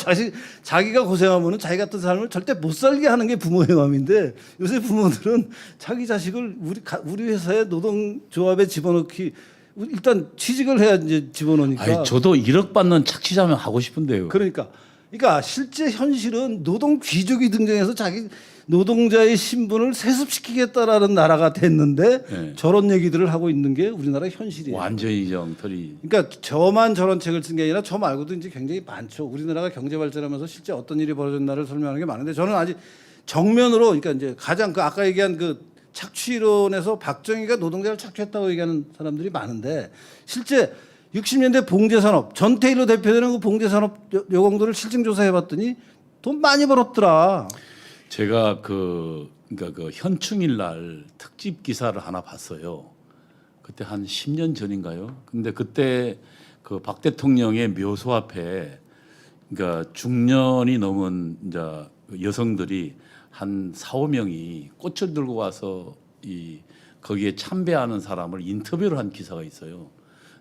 자기가 고생하면은 자기 같은 삶을 절대 못 살게 하는 게 부모의 마음인데 요새 부모들은 자기 자식을 우리 회사에 노동조합에 집어넣기 일단 취직을 해야 이제 집어넣으니까. 아니, 저도 1억 받는 착취자면 하고 싶은데요. 그러니까 실제 현실은 노동 귀족이 등장해서 자기 노동자의 신분을 세습시키겠다라는 나라가 됐는데 네. 저런 얘기들을 하고 있는 게 우리나라 현실이에요. 완전히 정털이. 그러니까 저만 저런 책을 쓴 게 아니라 저 말고도 이제 굉장히 많죠. 우리나라가 경제 발전하면서 실제 어떤 일이 벌어졌나를 설명하는 게 많은데 저는 아직 정면으로 그러니까 이제 가장 그 아까 얘기한 그 착취론에서 박정희가 노동자를 착취했다고 얘기하는 사람들이 많은데 실제 60년대 봉제산업 전태일로 대표되는 그 봉제산업 여공들을 실증 조사해봤더니 돈 많이 벌었더라. 제가 그러니까 그 현충일 날 특집 기사를 하나 봤어요. 그때 한 10년 전인가요? 근데 그때 그 박 대통령의 묘소 앞에 그러니까 중년이 넘은 이제 여성들이 한 4~5명이 꽃을 들고 와서 거기에 참배하는 사람을 인터뷰를 한 기사가 있어요.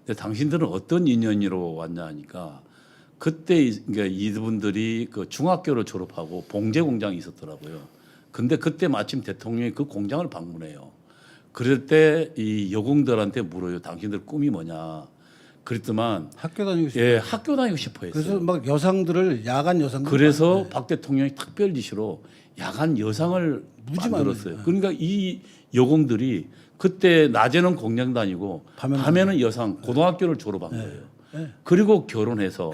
근데 당신들은 어떤 인연으로 왔냐 하니까 그때 그러니까 이분들이 그 중학교를 졸업하고 봉제 공장이 있었더라고요. 근데 그때 마침 대통령이 그 공장을 방문해요. 그럴 때 이 여공들한테 물어요. 당신들 꿈이 뭐냐? 그랬더만 학교 다니고 싶어. 예, 학교 다니고 싶어 했어요. 그래서 막 여상들을 야간 여상들. 그래서 박 대통령이 특별 지시로 야간 여상을 무지 만들었어요. 많네. 그러니까 이 여공들이 그때 낮에는 공장 다니고 밤에는 여상 고등학교를 졸업한 거예요. 네. 그리고 결혼해서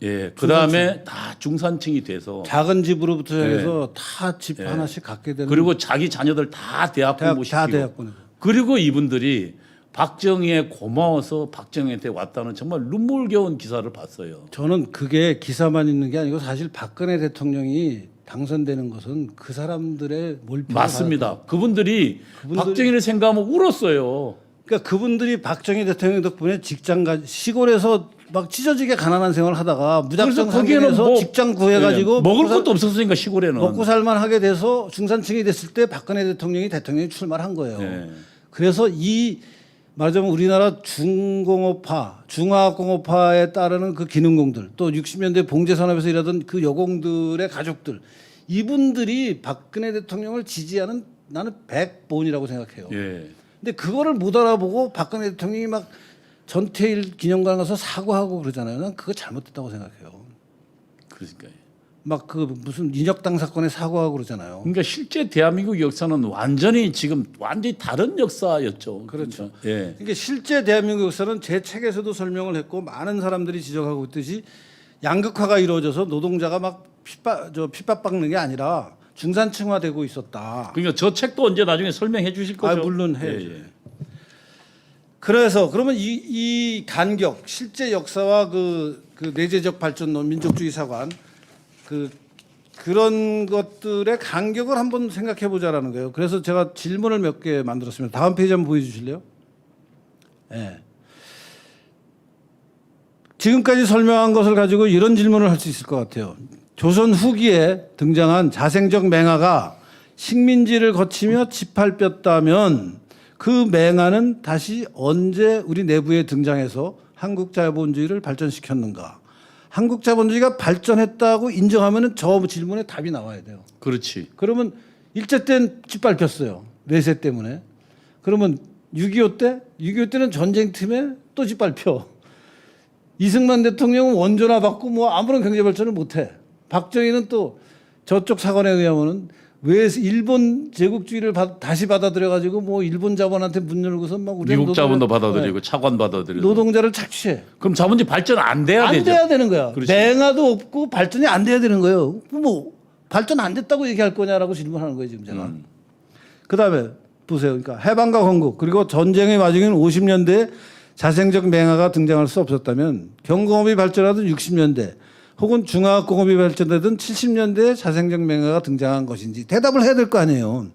예, 그다음에 다 중산층이 돼서 작은 집으로부터 해서 다 집 하나씩 갖게 되는. 그리고 자기 자녀들 다 대학 공부시키고 다 대학 보내고. 그리고 이분들이 박정희에 고마워서 박정희한테 왔다는 정말 눈물겨운 기사를 봤어요. 저는 그게 기사만 있는 게 아니고 사실 박근혜 대통령이 당선되는 것은 그 사람들의 몰표를 맞습니다. 그분들이 박정희를 생각하면 울었어요. 그러니까 그분들이 박정희 대통령 덕분에 시골에서 막 찢어지게 가난한 생활을 하다가 무작정 상경해서 직장 구해가지고 예, 먹을 것도 없었으니까 시골에는 먹고 살만하게 돼서 중산층이 됐을 때 박근혜 대통령이 출마를 한 거예요. 예. 그래서 말하자면 우리나라 중공업화, 중화공업화에 따르는 그 기능공들 또 60년대 봉제산업에서 일하던 그 여공들의 가족들 이분들이 박근혜 대통령을 지지하는 나는 백본이라고 생각해요. 예. 근데 그거를 못 알아보고 박근혜 대통령이 막 전태일 기념관 가서 사과하고 그러잖아요. 난 그거 잘못됐다고 생각해요. 그러니까요. 막 그 무슨 인혁당 사건에 사과하고 그러잖아요. 그러니까 실제 대한민국 역사는 완전히 다른 역사였죠. 그렇죠. 예. 그러니까 실제 대한민국 역사는 제 책에서도 설명을 했고 많은 사람들이 지적하고 있듯이 양극화가 이루어져서 노동자가 막 핍박받는 게 아니라 중산층화되고 있었다. 그러니까 저 책도 언제 나중에 설명해 주실 거죠? 물론 해야죠. 예, 예. 그래서 그러면 이 간격 실제 역사와 그 내재적 발전론 민족주의 사관 그런 것들의 간격을 한번 생각해 보자라는 거예요. 그래서 제가 질문을 몇 개 만들었습니다. 다음 페이지 한번 보여주실래요? 네. 지금까지 설명한 것을 가지고 이런 질문을 할 수 있을 것 같아요. 조선 후기에 등장한 자생적 맹아가 식민지를 거치며 짓밟혔다면 그 맹아는 다시 언제 우리 내부에 등장해서 한국 자본주의를 발전시켰는가? 한국 자본주의가 발전했다고 인정하면 저 질문에 답이 나와야 돼요. 그렇지. 그러면 일제 때는 짓밟혔어요. 내세 때문에. 그러면 6.25 때? 6.25 때는 전쟁팀에 또 짓밟혀. 이승만 대통령은 원조나 받고 뭐 아무런 경제 발전을 못해. 박정희는 또 저쪽 사관에 의하면은 왜 일본 제국주의를 다시 받아들여가지고 뭐 일본 자본한테 문 열고서 막 미국 자본도 받아들이고 차관 받아들이고 노동자를 착취해. 그럼 자본주의 발전 안 돼야 안 되죠. 돼야 되는 거야. 그렇지. 맹아도 없고 발전이 안 돼야 되는 거예요. 뭐 발전 안 됐다고 얘기할 거냐라고 질문하는 거예요 지금 제가. 그다음에 보세요. 그러니까 해방과 건국 그리고 전쟁의 와중인 50년대에 자생적 맹아가 등장할 수 없었다면 경공업이 발전하던 60년대 혹은 중화공업이 발전되던 70년대에 자생적 맹아가 등장한 것인지 대답을 해야 될 거 아니에요.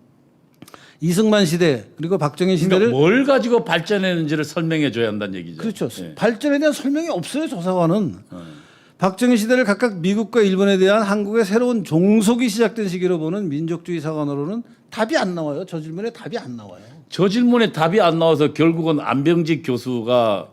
이승만 시대 그리고 박정희 시대를 그러니까 뭘 가지고 발전했는지를 설명해 줘야 한다는 얘기죠. 그렇죠. 예. 발전에 대한 설명이 없어요. 조사관은. 박정희 시대를 각각 미국과 일본에 대한 한국의 새로운 종속이 시작된 시기로 보는 민족주의 사관으로는 답이 안 나와요. 저 질문에 답이 안 나와요. 저 질문에 답이 안 나와서 결국은 안병직 교수가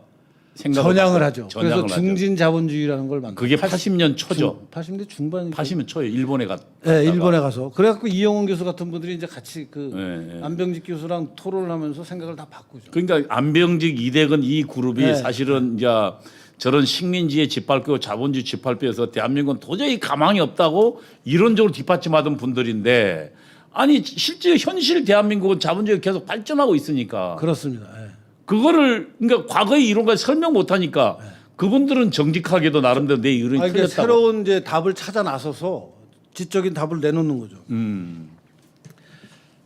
전향을 하죠. 전향을 그래서 중진 자본주의라는 걸 만들어요. 그게 80년 초죠. 80년 중반. 80년 초에 일본에 갔. 네, 일본에 가서 그래갖고 이영훈 교수 같은 분들이 이제 같이 그 네. 안병직 교수랑 토론을 하면서 생각을 다 바꾸죠. 그러니까 안병직 이대근 이 그룹이 네. 사실은 이제 저런 식민지의 짓밟고 자본주의 짓밟혀서 대한민국은 도저히 가망이 없다고 이론적으로 뒷받침하던 분들인데 아니 실제 현실 대한민국은 자본주의가 계속 발전하고 있으니까 그렇습니다. 예. 그거를 그러니까 과거의 이론과 설명 못하니까 그분들은 정직하게도 나름대로 내 이론이 그러니까 틀렸다고. 새로운 이제 답을 찾아 나서서 지적인 답을 내놓는 거죠.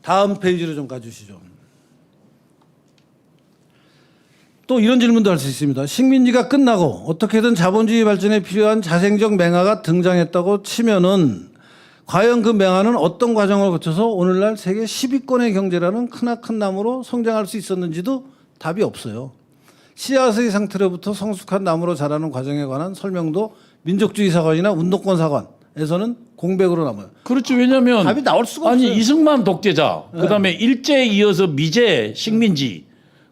다음 페이지로 좀 가주시죠. 또 이런 질문도 할 수 있습니다. 식민지가 끝나고 어떻게든 자본주의 발전에 필요한 자생적 맹아가 등장했다고 치면은 과연 그 맹아는 어떤 과정을 거쳐서 오늘날 세계 10위권의 경제라는 크나큰 나무로 성장할 수 있었는지도 답이 없어요. 씨앗의 상태로부터 성숙한 나무로 자라는 과정에 관한 설명도 민족주의 사관이나 운동권 사관에서는 공백으로 남아요. 그렇죠. 왜냐하면 답이 나올 수가 아니 없어요. 이승만 독재자, 그다음에 일제에 이어서 미제 식민지,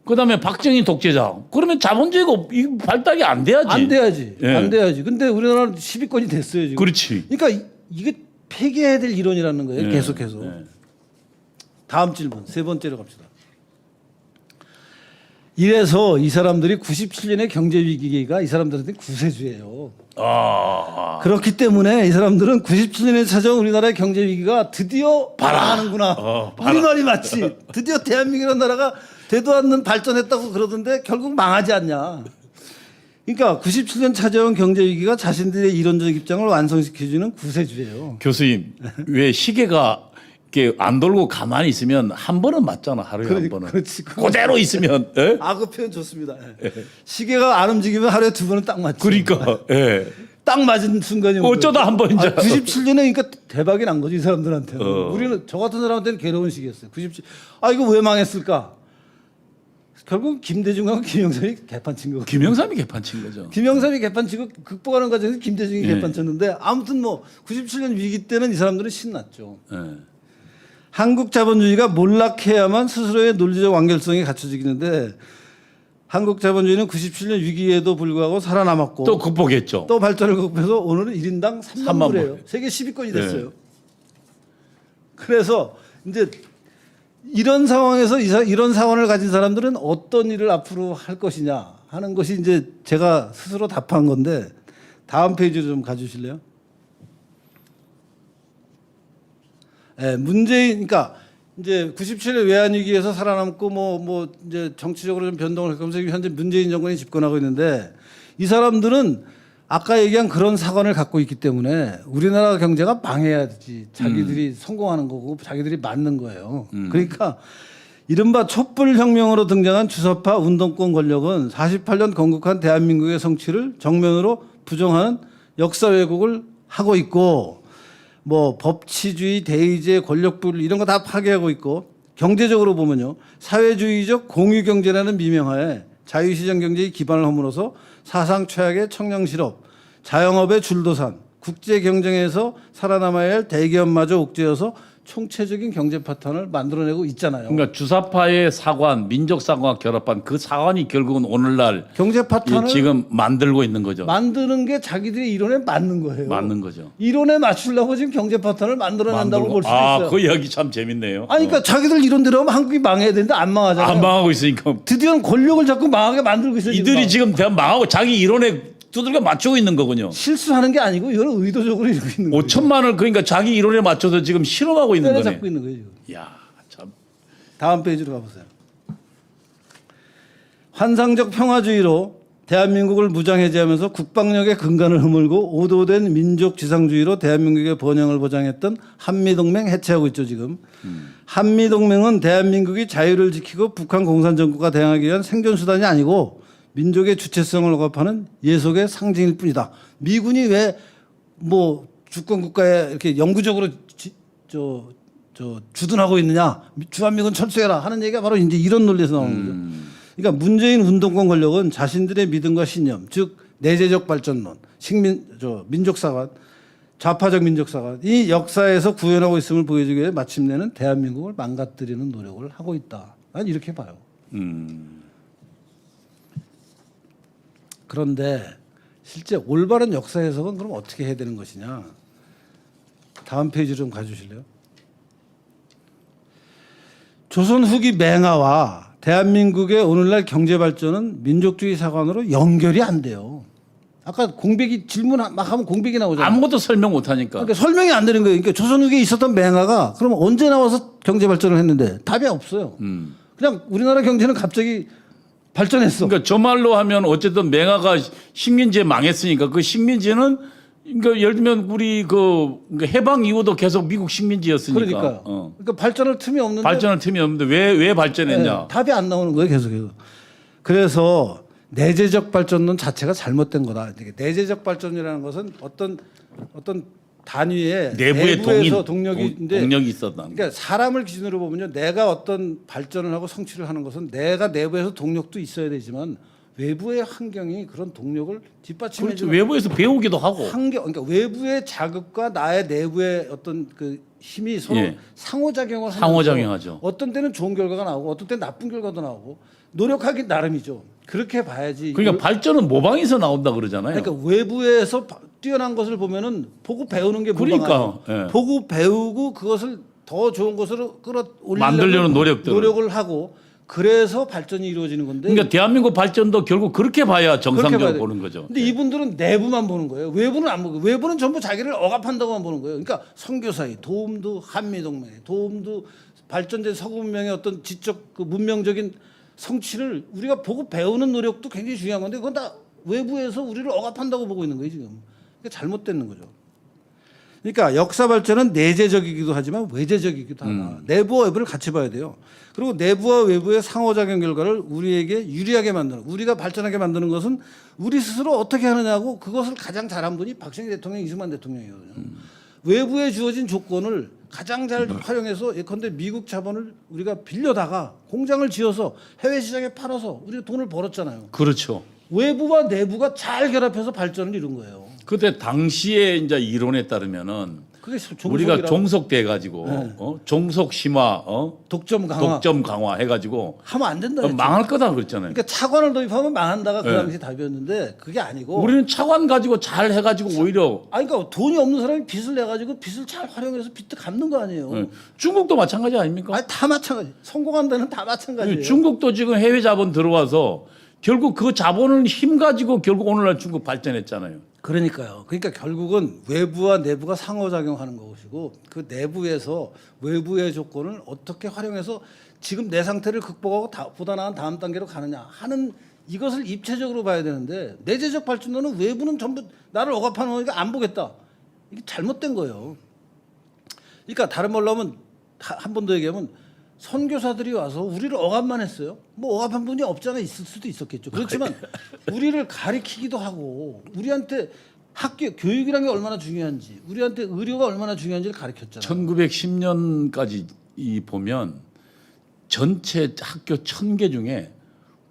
그다음에 박정희 독재자. 그러면 자본주의가 발달이 안 돼야지. 안 돼야지. 예. 안 돼야지. 근데 우리나라는 10위권이 됐어요, 지금. 그렇지. 그러니까 이게 폐기해야 될 이론이라는 거예요. 예, 계속해서. 예. 다음 질문. 세 번째로 갑시다. 이래서 이 사람들이 97년의 경제 위기가 이 사람들한테 구세주예요. 아, 그렇기 때문에 이 사람들은 97년에 찾아온 우리나라의 경제 위기가 드디어 발화하는구나. 우리 말이 맞지. 드디어 대한민국이라는 나라가 되도 않는 발전했다고 그러던데 결국 망하지 않냐. 그러니까 97년 찾아온 경제 위기가 자신들의 이론적 입장을 완성시켜주는 구세주예요. 교수님 왜 시계가 이렇게 안 돌고 가만히 있으면 한 번은 맞잖아. 하루에 한 번은. 그렇지. 그대로 있으면. 예? 그 표현 좋습니다. 예. 시계가 안 움직이면 하루에 두 번은 딱 맞죠. 그러니까. 예. 딱 맞은 순간이 온 어쩌다 거예요. 한 번 이제. 97년에 그러니까 대박이 난 거지 이 사람들한테는. 우리는 저 같은 사람한테는 괴로운 시기였어요. 97. 이거 왜 망했을까? 결국 김대중하고 김영삼이 개판친 거고. 김영삼이 개판친 거죠. 김영삼이 개판치고 극복하는 과정에서 김대중이 예. 개판쳤는데 아무튼 뭐 97년 위기 때는 이 사람들은 신났죠. 예. 한국 자본주의가 몰락해야만 스스로의 논리적 완결성이 갖춰지는데 한국 자본주의는 97년 위기에도 불구하고 살아남았고 또 극복했죠. 또 발전을 극복해서 오늘은 1인당 3만 불이에요. 불. 세계 10위권이 네. 됐어요. 그래서 이제 이런 상황에서 이런 상황을 가진 사람들은 어떤 일을 앞으로 할 것이냐 하는 것이 이제 제가 스스로 답한 건데 다음 페이지로 좀 가주실래요? 예, 문재인, 그러니까 이제 97년 외환위기에서 살아남고 뭐 이제 정치적으로 좀 변동을 겪으면서 현재 문재인 정권이 집권하고 있는데 이 사람들은 아까 얘기한 그런 사관을 갖고 있기 때문에 우리나라 경제가 망해야지 자기들이 성공하는 거고 자기들이 맞는 거예요. 그러니까 이른바 촛불혁명으로 등장한 주사파 운동권 권력은 48년 건국한 대한민국의 성취를 정면으로 부정하는 역사 왜곡을 하고 있고 뭐 법치주의, 대의제, 권력분리 이런 거 다 파괴하고 있고 경제적으로 보면요. 사회주의적 공유경제라는 미명하에 자유시장 경제의 기반을 허물어서 사상 최악의 청년실업, 자영업의 줄도산, 국제 경쟁에서 살아남아야 할 대기업마저 옥죄어서 총체적인 경제 파탄을 만들어내고 있잖아요. 그러니까 주사파의 사관, 민족 사관과 결합한 그 사관이 결국은 오늘날 경제 파탄을 지금 만들고 있는 거죠. 만드는 게 자기들의 이론에 맞는 거예요. 맞는 거죠. 이론에 맞추려고 지금 경제 파탄을 만들어낸다고 볼 수도 있어요. 그 이야기 참 재밌네요. 아니 그러니까 자기들 이론대로 하면 한국이 망해야 되는데 안 망하잖아요. 안 망하고 있으니까 드디어 권력을 잡고 망하게 만들고 있어요. 이들이 지금 대한 망하고 자기 이론에 두들겨 맞추고 있는 거군요. 실수하는 게 아니고 이걸 의도적으로 이러고 있는 거예요. 5천만을 그러니까 자기 이론에 맞춰서 지금 실험하고 있는 거네. 때려잡고 있는 거예요. 지금. 야, 참. 다음 페이지로 가보세요. 환상적 평화주의로 대한민국을 무장해제하면서 국방력의 근간을 허물고 오도된 민족 지상주의로 대한민국의 번영을 보장했던 한미동맹 해체하고 있죠 지금. 한미동맹은 대한민국이 자유를 지키고 북한 공산정권과 대항하기 위한 생존수단이 아니고 민족의 주체성을 억압하는 예속의 상징일 뿐이다. 미군이 왜 뭐 주권 국가에 이렇게 영구적으로 주둔하고 있느냐, 주한미군 철수해라 하는 얘기가 바로 이제 이런 논리에서 나오는 거죠. 그러니까 문재인 운동권 권력은 자신들의 믿음과 신념, 즉 내재적 발전론, 민족사관, 좌파적 민족사관 이 역사에서 구현하고 있음을 보여주기 위해 마침내는 대한민국을 망가뜨리는 노력을 하고 있다. 난 이렇게 봐요. 그런데 실제 올바른 역사 해석은 그럼 어떻게 해야 되는 것이냐? 다음 페이지 좀 가주실래요? 조선 후기 맹아와 대한민국의 오늘날 경제 발전은 민족주의 사관으로 연결이 안 돼요. 아까 공백이 질문 막 하면 공백이 나오잖아요. 아무것도 설명 못 하니까. 그러니까 설명이 안 되는 거예요. 그러니까 조선 후기에 있었던 맹아가 그럼 언제 나와서 경제 발전을 했는데 답이 없어요. 그냥 우리나라 경제는 갑자기 발전했어. 그러니까 저 말로 하면 어쨌든 맹아가 식민지에 망했으니까 그 식민지는 그러니까 예를 들면 우리 그러니까 해방 이후도 계속 미국 식민지였으니까. 그러니까요. 그러니까 발전할 틈이 없는데 발전할 틈이 없는데 왜 발전했냐? 네, 답이 안 나오는 거예요, 계속해서. 그래서 내재적 발전론 자체가 잘못된 거다. 이게 내재적 발전이라는 것은 어떤 단위의 내부에서 동력이 있었다. 그러니까 사람을 기준으로 보면요, 내가 어떤 발전을 하고 성취를 하는 것은 내가 내부에서 동력도 있어야 되지만 외부의 환경이 그런 동력을 뒷받침해 그렇죠. 주는 외부에서 배우기도 하고. 그러니까 외부의 자극과 나의 내부의 어떤 그 힘이 서로 예. 상호작용을 하면서 상호작용하죠. 어떤 때는 좋은 결과가 나오고 어떤 때는 나쁜 결과도 나오고 노력하기 나름이죠. 그렇게 봐야지. 그러니까 발전은 모방에서 나온다 그러잖아요. 그러니까 외부에서 뛰어난 것을 보면은 보고 배우는 게 그러니까, 예. 보고 배우고 그것을 더 좋은 것으로 끌어올리려고 만들려는 노력을 하고 그래서 발전이 이루어지는 건데. 그러니까 대한민국 발전도 결국 그렇게 봐야 정상적으로 그렇게 봐야 보는 거죠. 근데 이분들은 내부만 보는 거예요. 외부는 안 보고 외부는 전부 자기를 억압한다고만 보는 거예요. 그러니까 선교사의 도움도 한미동맹의 도움도 발전된 서구 문명의 어떤 지적 그 문명적인 성취를 우리가 보고 배우는 노력도 굉장히 중요한 건데 그건 다 외부에서 우리를 억압한다고 보고 있는 거예요 지금. 그러니까 잘못되는 거죠. 그러니까 역사 발전은 내재적이기도 하지만 외재적이기도 하다. 내부와 외부를 같이 봐야 돼요. 그리고 내부와 외부의 상호작용 결과를 우리에게 유리하게 만드는, 우리가 발전하게 만드는 것은 우리 스스로 어떻게 하느냐고 그것을 가장 잘한 분이 박정희 대통령, 이승만 대통령이거든요. 외부에 주어진 조건을 가장 잘 활용해서 예컨대 미국 자본을 우리가 빌려다가 공장을 지어서 해외 시장에 팔아서 우리가 돈을 벌었잖아요. 그렇죠. 외부와 내부가 잘 결합해서 발전을 이룬 거예요. 그때 당시에 이제 이론에 따르면은 그게 우리가 종속돼 가지고 네. 종속 심화, 독점 강화 독점 강화 해가지고 하면 안 된다. 했죠. 망할 거다 그랬잖아요. 그러니까 차관을 도입하면 망한다가 그 네. 당시 답이었는데 그게 아니고. 우리는 차관 가지고 잘 해가지고 오히려 그러니까 돈이 없는 사람이 빚을 내 가지고 빚을 잘 활용해서 빚도 갚는 거 아니에요. 중국도 마찬가지 아닙니까? 아니 다 마찬가지. 성공한 데는 다 마찬가지예요. 중국도 지금 해외 자본 들어와서 결국 그 자본을 힘 가지고 결국 오늘날 중국 발전했잖아요. 그러니까요. 그러니까 결국은 외부와 내부가 상호작용하는 것이고 그 내부에서 외부의 조건을 어떻게 활용해서 지금 내 상태를 극복하고 보다 나은 다음 단계로 가느냐 하는 이것을 입체적으로 봐야 되는데 내재적 발전론은 외부는 전부 나를 억압하는 거니까 안 보겠다. 이게 잘못된 거예요. 그러니까 다른 말로 하면 한 번 더 얘기하면 선교사들이 와서 우리를 억압만 했어요. 뭐 억압한 분이 없잖아 있을 수도 있었겠죠. 그렇지만 우리를 가리키기도 하고 우리한테 학교 교육이라는 게 얼마나 중요한지 우리한테 의료가 얼마나 중요한지를 가르쳤잖아요. 1910년까지 보면 전체 학교 1000개 중에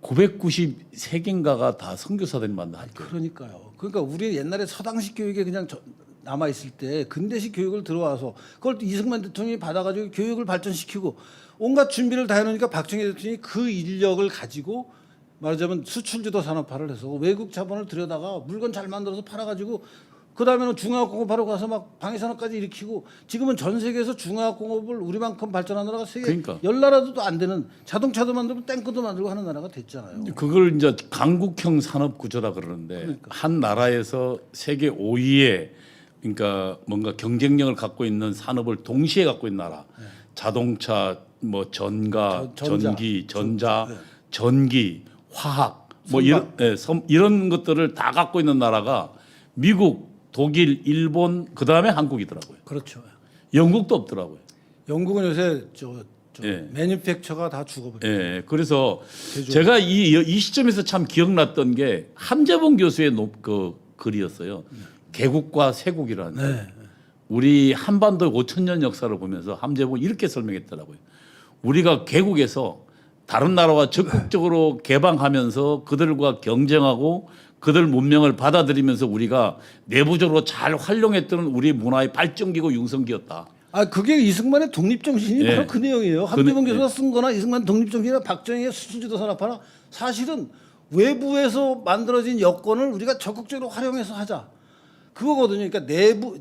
993개인가가 다 선교사들이 만든 학교. 그러니까요. 그러니까 우리 옛날에 서당식 교육에 그냥 남아 있을 때 근대식 교육을 들어와서 그걸 또 이승만 대통령이 받아가지고 교육을 발전시키고 온갖 준비를 다 해놓으니까 박정희 대통령이 그 인력을 가지고 말하자면 수출주도 산업화를 해서 외국 자본을 들여다가 물건 잘 만들어서 팔아가지고 그 다음에는 중화학공업하러 가서 막 방위산업까지 일으키고 지금은 전 세계에서 중화학공업을 우리만큼 발전한 나라가 세계 그러니까. 10나라도 안 되는 자동차도 만들고 탱크도 만들고 하는 나라가 됐잖아요. 그걸 이제 강국형 산업 구조라 그러는데 그러니까. 한 나라에서 세계 5위의 그러니까 뭔가 경쟁력을 갖고 있는 산업을 동시에 갖고 있는 나라. 네. 자동차, 뭐 전기, 전자, 네. 전기, 화학, 뭐 이런 것들을 다 갖고 있는 나라가 미국, 독일, 일본 그 다음에 한국이더라고요. 그렇죠. 영국도 없더라고요. 영국은 요새 예. 매니팩처가 다 죽어버렸어요. 예, 그래서 제가 이 시점에서 참 기억났던 게 함재범 교수의 그 글이었어요. 개국과 세국이라는. 네. 우리 한반도 5,000년 역사를 보면서 함재봉 이렇게 설명했더라고요. 우리가 개국에서 다른 나라와 적극적으로 개방하면서 그들과 경쟁하고 그들 문명을 받아들이면서 우리가 내부적으로 잘 활용했던 우리 문화의 발전기고 융성기였다. 아 그게 이승만의 독립정신이 예. 바로 그 내용이에요. 함재봉 네. 교수가 쓴 거나 이승만 독립정신이나 박정희의 수신지도 산업화나 사실은 외부에서 만들어진 여건을 우리가 적극적으로 활용해서 하자. 그거거든요. 그러니까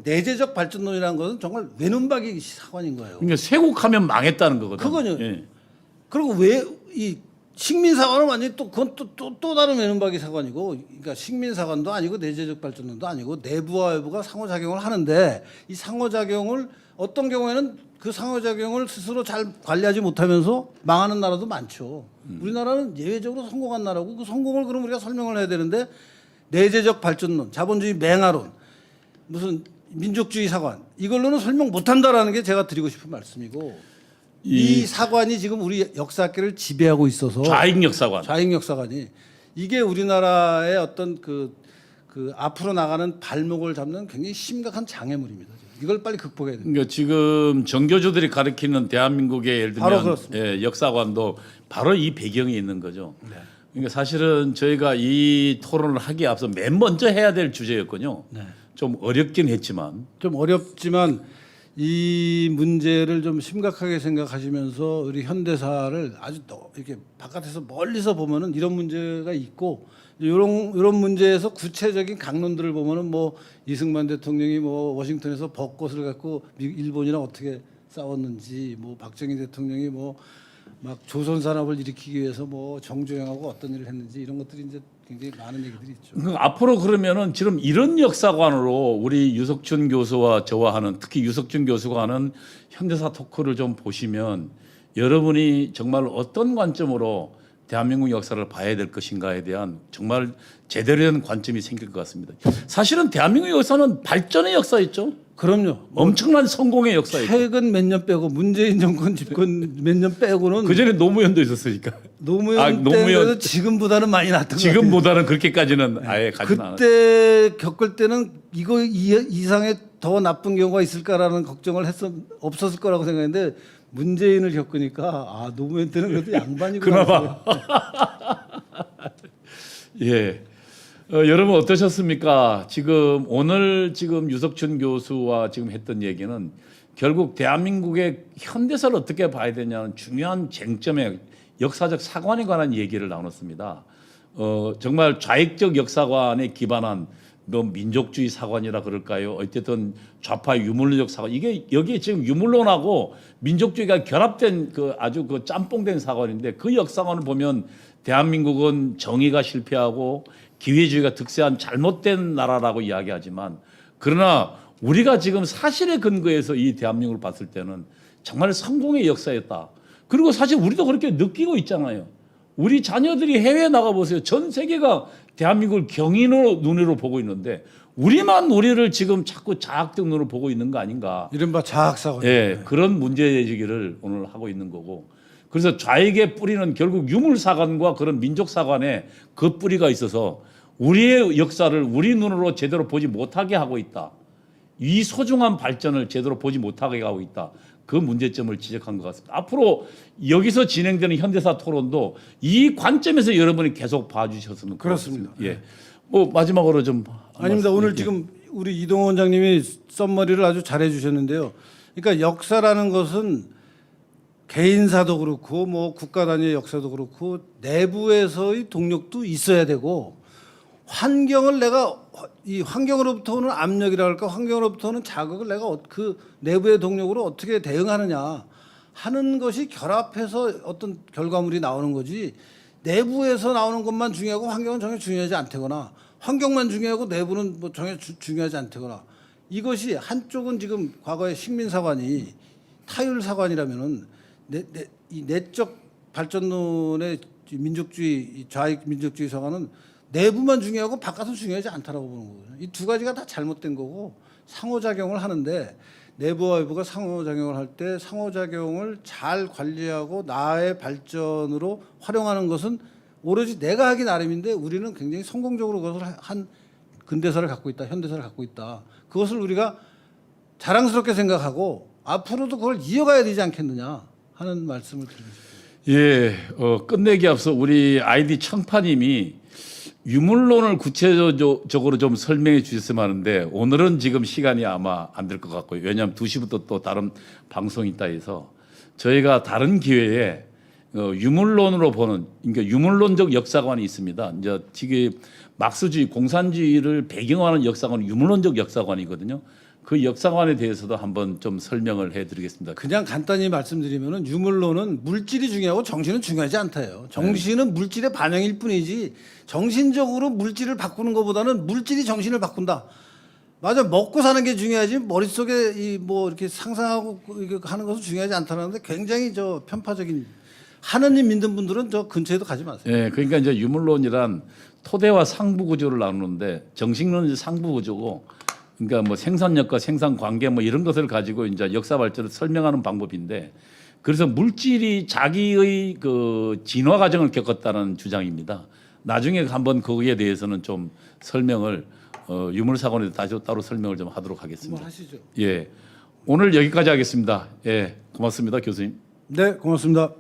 내재적 발전론이라는 것은 정말 외눈박이 사관인 거예요. 그러니까 쇄국하면 망했다는 거거든요. 그거요. 예. 그리고 왜 이 식민사관은 완전히 또 그건 또 다른 외눈박이 사관이고, 그러니까 식민사관도 아니고 내재적 발전론도 아니고 내부와 외부가 상호작용을 하는데 이 상호작용을 어떤 경우에는 그 상호작용을 스스로 잘 관리하지 못하면서 망하는 나라도 많죠. 우리나라는 예외적으로 성공한 나라고 그 성공을 그럼 우리가 설명을 해야 되는데 내재적 발전론, 자본주의 맹아론, 무슨 민족주의 사관 이걸로는 설명 못한다라는 게 제가 드리고 싶은 말씀이고 이 사관이 지금 우리 역사학계를 지배하고 있어서 좌익 역사관. 좌익 역사관이 이게 우리나라의 어떤 그 앞으로 나가는 발목을 잡는 굉장히 심각한 장애물입니다. 이걸 빨리 극복해야 됩니다. 그러니까 지금 정교조들이 가리키는 대한민국의 예를 바로 들면 그렇습니다. 역사관도 바로 이 배경이 있는 거죠. 네. 그러니까 사실은 저희가 이 토론을 하기에 앞서 맨 먼저 해야 될 주제였군요. 네. 좀 어렵긴 했지만 좀 어렵지만 이 문제를 좀 심각하게 생각하시면서 우리 현대사를 아주 이렇게 바깥에서 멀리서 보면은 이런 문제가 있고 이런 문제에서 구체적인 강론들을 보면은 뭐 이승만 대통령이 뭐 워싱턴에서 벚꽃을 갖고 일본이랑 어떻게 싸웠는지 뭐 박정희 대통령이 뭐 막 조선 산업을 일으키기 위해서 뭐 정조영하고 어떤 일을 했는지 이런 것들이 이제 굉장히 많은 얘기들이 있죠. 앞으로 그러면은 지금 이런 역사관으로 우리 유석춘 교수와 저와 하는 특히 유석춘 교수가 하는 현대사 토크를 좀 보시면 여러분이 정말 어떤 관점으로 대한민국 역사를 봐야 될 것인가에 대한 정말 제대로 된 관점이 생길 것 같습니다. 사실은 대한민국 역사는 발전의 역사였죠. 그럼요. 엄청난 성공의 역사였죠. 최근 몇 년 빼고 문재인 정권 집권 몇 년 빼고는 그 전에 노무현도 있었으니까. 노무현 때도 지금보다는 많이 낫던 것 같아요. 지금보다는 그렇게까지는 아예 가진 않았어요. 그때 겪을 때는 이거 이상의 더 나쁜 경우가 있을까라는 걱정을 없었을 거라고 생각했는데 문재인을 겪으니까 아 노무현 때는 그래도 양반이고 그나마. 예. 여러분 어떠셨습니까? 지금 오늘 지금 유석춘 교수와 지금 했던 얘기는 결국 대한민국의 현대사를 어떻게 봐야 되냐는 중요한 쟁점의 역사적 사관에 관한 얘기를 나눴습니다. 정말 좌익적 역사관에 기반한 뭐 민족주의 사관이라 그럴까요? 어쨌든 좌파 유물론적 사관 이게 여기에 지금 유물론하고 민족주의가 결합된 그 아주 그 짬뽕된 사관인데 그 역사관을 보면 대한민국은 정의가 실패하고 기회주의가 득세한 잘못된 나라라고 이야기하지만 그러나 우리가 지금 사실에 근거해서 이 대한민국을 봤을 때는 정말 성공의 역사였다. 그리고 사실 우리도 그렇게 느끼고 있잖아요. 우리 자녀들이 해외에 나가보세요. 전 세계가 대한민국을 경인으로 눈으로 보고 있는데 우리만 우리를 지금 자꾸 자학적 눈으로 보고 있는 거 아닌가. 이른바 자학사관. 예, 그런 문제제기를 오늘 하고 있는 거고. 그래서 좌익의 뿌리는 결국 유물사관과 그런 민족사관에 그 뿌리가 있어서 우리의 역사를 우리 눈으로 제대로 보지 못하게 하고 있다. 이 소중한 발전을 제대로 보지 못하게 하고 있다. 그 문제점을 지적한 것 같습니다. 앞으로 여기서 진행되는 현대사 토론도 이 관점에서 여러분이 계속 봐주셨으면 그렇습니다. 예, 뭐 마지막으로 좀 아닙니다. 오늘 지금 우리 이동호 원장님이 썸머리를 아주 잘해 주셨는데요. 그러니까 역사라는 것은 개인사도 그렇고 뭐 국가 단위의 역사도 그렇고 내부에서의 동력도 있어야 되고 환경을 내가 이 환경으로부터 오는 압력이라 할까 환경으로부터 오는 자극을 내가 그 내부의 동력으로 어떻게 대응하느냐 하는 것이 결합해서 어떤 결과물이 나오는 거지 내부에서 나오는 것만 중요하고 환경은 전혀 중요하지 않다거나 환경만 중요하고 내부는 뭐 전혀 중요하지 않다거나 이것이 한쪽은 지금 과거의 식민사관이 타율사관이라면은 이 내적 발전론의 민족주의 좌익 민족주의 사관은 내부만 중요하고 바깥은 중요하지 않다라고 보는 거거든요. 이 두 가지가 다 잘못된 거고 상호작용을 하는데 내부와 외부가 상호작용을 할 때 상호작용을 잘 관리하고 나의 발전으로 활용하는 것은 오로지 내가 하기 나름인데 우리는 굉장히 성공적으로 그것을 한 근대사를 갖고 있다, 현대사를 갖고 있다. 그것을 우리가 자랑스럽게 생각하고 앞으로도 그걸 이어가야 되지 않겠느냐 하는 말씀을 드리고 싶습니다. 예, 끝내기 앞서 우리 아이디 청파님이 유물론을 구체적으로 좀 설명해 주셨으면 하는데 오늘은 지금 시간이 아마 안 될 것 같고요. 왜냐하면 2시부터 또 다른 방송이 있다 해서 저희가 다른 기회에 유물론으로 보는 그러니까 유물론적 역사관이 있습니다. 이제 지금 막스주의, 공산주의를 배경으로 하는 역사관은 유물론적 역사관이거든요. 그 역사관에 대해서도 한번 좀 설명을 해드리겠습니다. 그냥 간단히 말씀드리면은 유물론은 물질이 중요하고 정신은 중요하지 않다요. 정신은 물질의 반영일 뿐이지 정신적으로 물질을 바꾸는 것보다는 물질이 정신을 바꾼다. 맞아, 먹고 사는 게 중요하지 머릿속에 이 뭐 이렇게 상상하고 이거 하는 것은 중요하지 않다는데 굉장히 저 편파적인 하느님 믿는 분들은 저 근처에도 가지 마세요. 예, 그러니까 이제 유물론이란 토대와 상부 구조를 나누는데 정신론은 이제 상부 구조고, 그러니까 뭐 생산력과 생산 관계 뭐 이런 것을 가지고 이제 역사 발전을 설명하는 방법인데, 그래서 물질이 자기의 그 진화 과정을 겪었다는 주장입니다. 나중에 한번 거기에 대해서는 좀 설명을 유물사관에서 다시 따로 설명을 좀 하도록 하겠습니다. 한번 하시죠. 예, 오늘 여기까지 하겠습니다. 예, 고맙습니다, 교수님. 네, 고맙습니다.